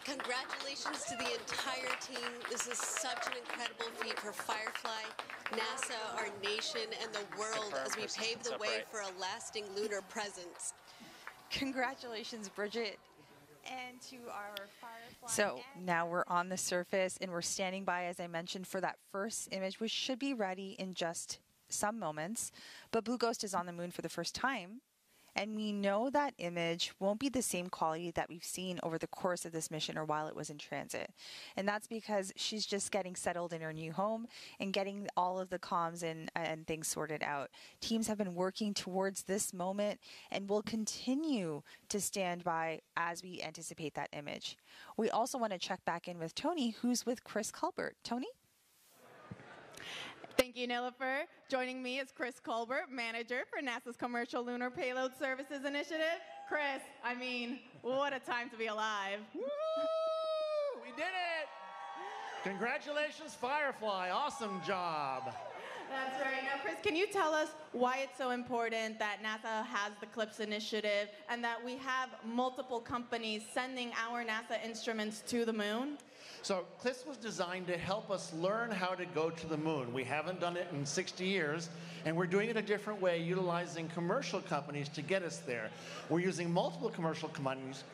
Congratulations to the entire team. This is such an incredible feat for Firefly, NASA, our nation, and the world as we pave the way for a lasting lunar presence. Congratulations, Bridget. And to our Firefly. So now we're on the surface and we're standing by, as I mentioned, for that first image, which should be ready in just some moments. But Blue Ghost is on the moon for the first time. And we know that image won't be the same quality that we've seen over the course of this mission or while it was in transit. And that's because she's just getting settled in her new home and getting all of the comms and things sorted out. Teams have been working towards this moment and will continue to stand by as we anticipate that image. We also want to check back in with Tony, who's with Chris Colbert. Tony? Thank you, Nilofer. Joining me is Chris Colbert, manager for NASA's Commercial Lunar Payload Services Initiative. Chris, I mean, what a time to be alive. Woo! We did it! Congratulations, Firefly. Awesome job. That's right. Now, Chris, can you tell us why it's so important that NASA has the CLIPS initiative and that we have multiple companies sending our NASA instruments to the moon? So CLIPS was designed to help us learn how to go to the moon. We haven't done it in 60 years, and we're doing it a different way, utilizing commercial companies to get us there. We're using multiple commercial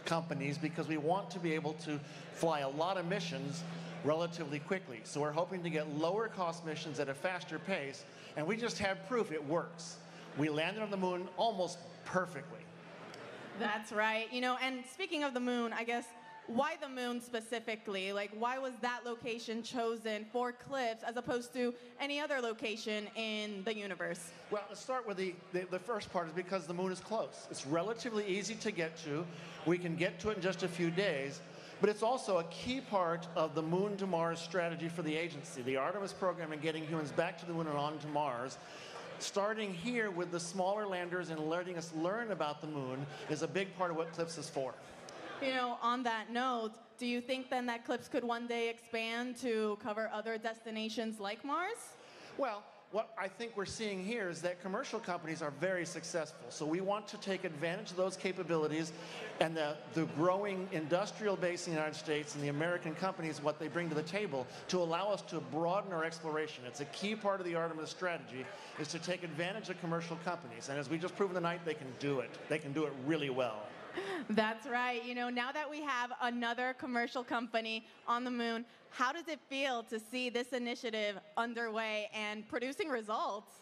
companies because we want to be able to fly a lot of missions relatively quickly. So we're hoping to get lower cost missions at a faster pace, and we just have proof it works. We landed on the moon almost perfectly. That's right. You know, and speaking of the moon, I guess, why the moon specifically? Like, why was that location chosen for CLIPS as opposed to any other location in the universe? Well, let's start with the first part is because the moon is close. It's relatively easy to get to. We can get to it in just a few days. But it's also a key part of the Moon to Mars strategy for the agency, the Artemis program and getting humans back to the moon and on to Mars. Starting here with the smaller landers and letting us learn about the moon is a big part of what CLIPS is for. You know, on that note, do you think then that CLIPS could one day expand to cover other destinations like Mars? Well, what I think we're seeing here is that commercial companies are very successful. So we want to take advantage of those capabilities and the growing industrial base in the United States and the American companies, what they bring to the table to allow us to broaden our exploration. It's a key part of the Artemis strategy is to take advantage of commercial companies. And as we just proved tonight, they can do it. They can do it really well. That's right. You know, now that we have another commercial company on the moon, how does it feel to see this initiative underway and producing results?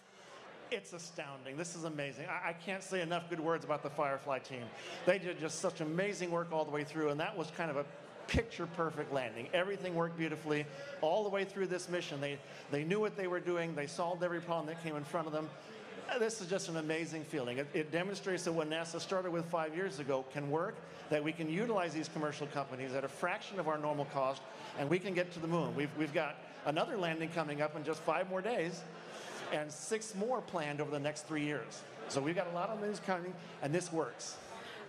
It's astounding. This is amazing. I can't say enough good words about the Firefly team. They did just such amazing work all the way through, and that was kind of a picture-perfect landing. Everything worked beautifully all the way through this mission. They knew what they were doing. They solved every problem that came in front of them. This is just an amazing feeling. It demonstrates that what NASA started with 5 years ago can work, that we can utilize these commercial companies at a fraction of our normal cost, and we can get to the moon. We've got another landing coming up in just 5 more days, and 6 more planned over the next 3 years. So we've got a lot of moons coming, and this works.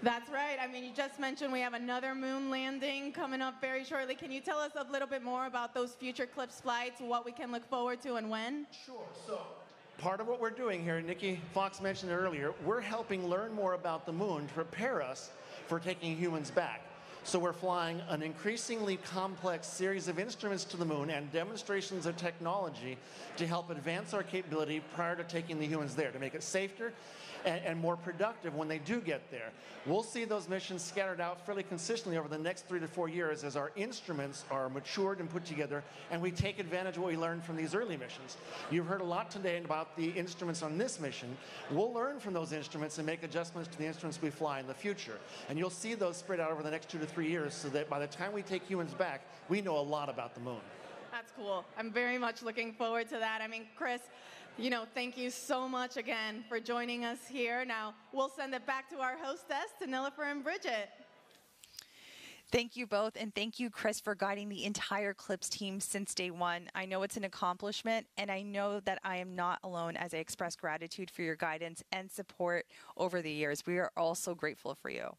That's right. I mean, you just mentioned we have another moon landing coming up very shortly. Can you tell us a little bit more about those future CLIPS flights, what we can look forward to, and when? Sure. So part of what we're doing here, Nikki Fox mentioned it earlier, we're helping learn more about the moon to prepare us for taking humans back. So we're flying an increasingly complex series of instruments to the moon and demonstrations of technology to help advance our capability prior to taking the humans there, to make it safer and more productive when they do get there. We'll see those missions scattered out fairly consistently over the next 3 to 4 years as our instruments are matured and put together, and we take advantage of what we learned from these early missions. You've heard a lot today about the instruments on this mission. We'll learn from those instruments and make adjustments to the instruments we fly in the future. And you'll see those spread out over the next 2 to 3 years so that by the time we take humans back, we know a lot about the moon. That's cool. I'm very much looking forward to that. I mean, Chris, thank you so much again for joining us here. Now, we'll send it back to our hostess, to Nilofer and Bridget. Thank you both, and thank you, Chris, for guiding the entire CLIPS team since day one. I know it's an accomplishment, and I know that I am not alone as I express gratitude for your guidance and support over the years. We are all so grateful for you.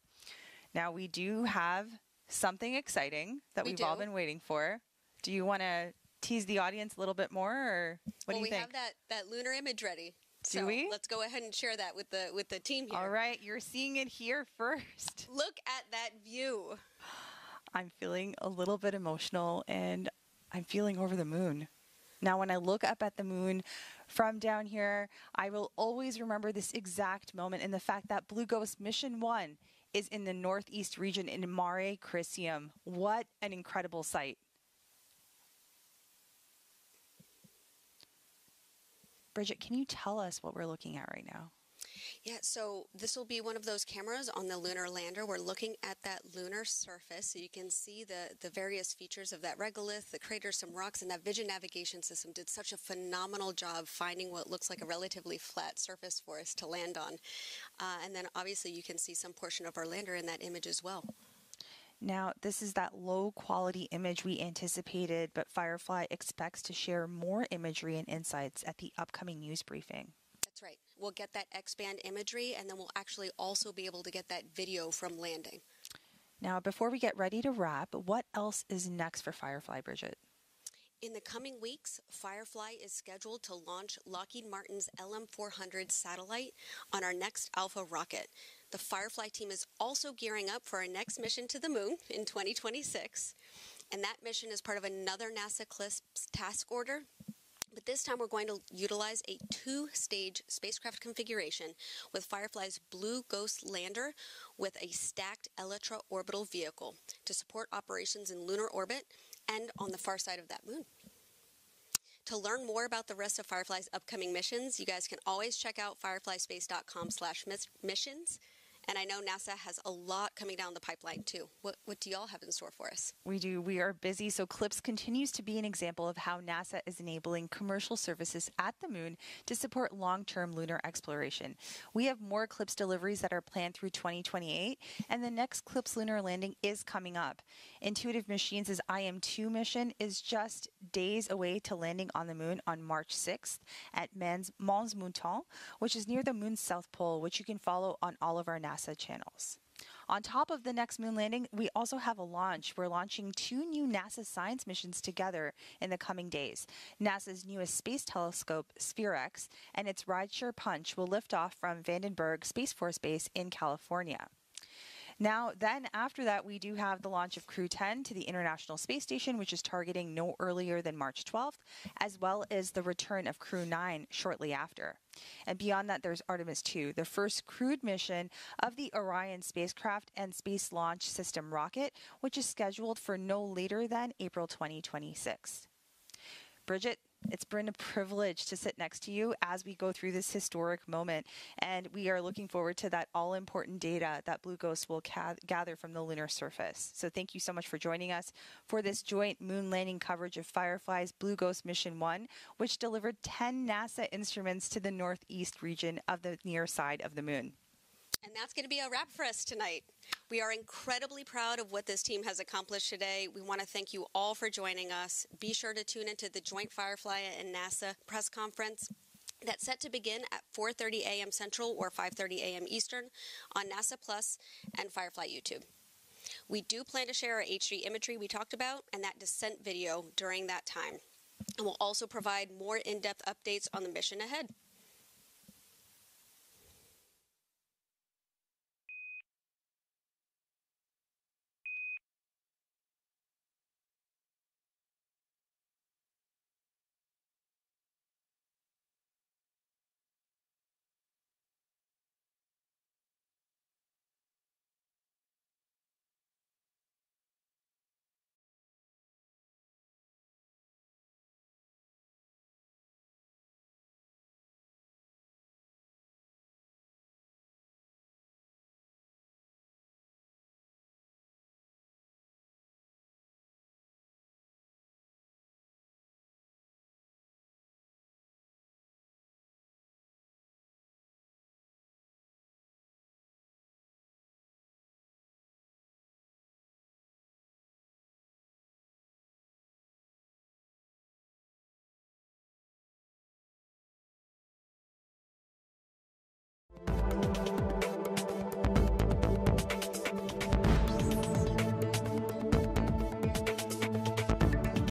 Now, we do have something exciting that we've all been waiting for. Do you want to tease the audience a little bit more, or what do you think? Well, we have that lunar image ready. Do we? Let's go ahead and share that with the team here. All right, you're seeing it here first. Look at that view. I'm feeling a little bit emotional, and I'm feeling over the moon. Now, when I look up at the moon from down here, I will always remember this exact moment and the fact that Blue Ghost Mission 1 is in the northeast region in Mare Crisium. What an incredible sight. Bridget, can you tell us what we're looking at right now? Yeah, so this will be one of those cameras on the lunar lander. We're looking at that lunar surface, so you can see the various features of that regolith, the crater, some rocks, and that vision navigation system did such a phenomenal job finding what looks like a relatively flat surface for us to land on. And then obviously you can see some portion of our lander in that image as well. Now, this is that low-quality image we anticipated, but Firefly expects to share more imagery and insights at the upcoming news briefing. That's right. We'll get that X-band imagery, and then we'll actually also be able to get that video from landing. Now, before we get ready to wrap, what else is next for Firefly, Bridget? In the coming weeks, Firefly is scheduled to launch Lockheed Martin's LM-400 satellite on our next Alpha rocket. The Firefly team is also gearing up for our next mission to the moon in 2026, and that mission is part of another NASA CLIPS task order. But this time we're going to utilize a 2-stage spacecraft configuration with Firefly's Blue Ghost lander with a stacked Elytra orbital vehicle to support operations in lunar orbit and on the far side of that moon. To learn more about the rest of Firefly's upcoming missions, you guys can always check out fireflyspace.com/missions. And I know NASA has a lot coming down the pipeline, too. What do y'all have in store for us? We do. We are busy. So CLIPS continues to be an example of how NASA is enabling commercial services at the moon to support long-term lunar exploration. We have more CLIPS deliveries that are planned through 2028, and the next CLIPS lunar landing is coming up. Intuitive Machines' IM-2 mission is just days away to landing on the moon on March 6th at Mons Mouton, which is near the moon's south pole, which you can follow on all of our NASA channels. On top of the next moon landing, we also have a launch. We're launching 2 new NASA science missions together in the coming days. NASA's newest space telescope, SphereX, and its rideshare Punch will lift off from Vandenberg Space Force Base in California. Now, then after that, we do have the launch of Crew 10 to the International Space Station, which is targeting no earlier than March 12th, as well as the return of Crew 9 shortly after. And beyond that, there's Artemis 2, the first crewed mission of the Orion spacecraft and Space Launch System rocket, which is scheduled for no later than April 2026. Bridget, it's been a privilege to sit next to you as we go through this historic moment, and we are looking forward to that all-important data that Blue Ghost will gather from the lunar surface. So thank you so much for joining us for this joint moon landing coverage of Firefly's Blue Ghost Mission 1, which delivered 10 NASA instruments to the northeast region of the near side of the moon. And that's going to be a wrap for us tonight. We are incredibly proud of what this team has accomplished today. We want to thank you all for joining us. Be sure to tune into the joint Firefly and NASA press conference that's set to begin at 4:30 a.m. Central or 5:30 a.m. Eastern on NASA Plus and Firefly YouTube. We do plan to share our HD imagery we talked about and that descent video during that time. And we'll also provide more in-depth updates on the mission ahead.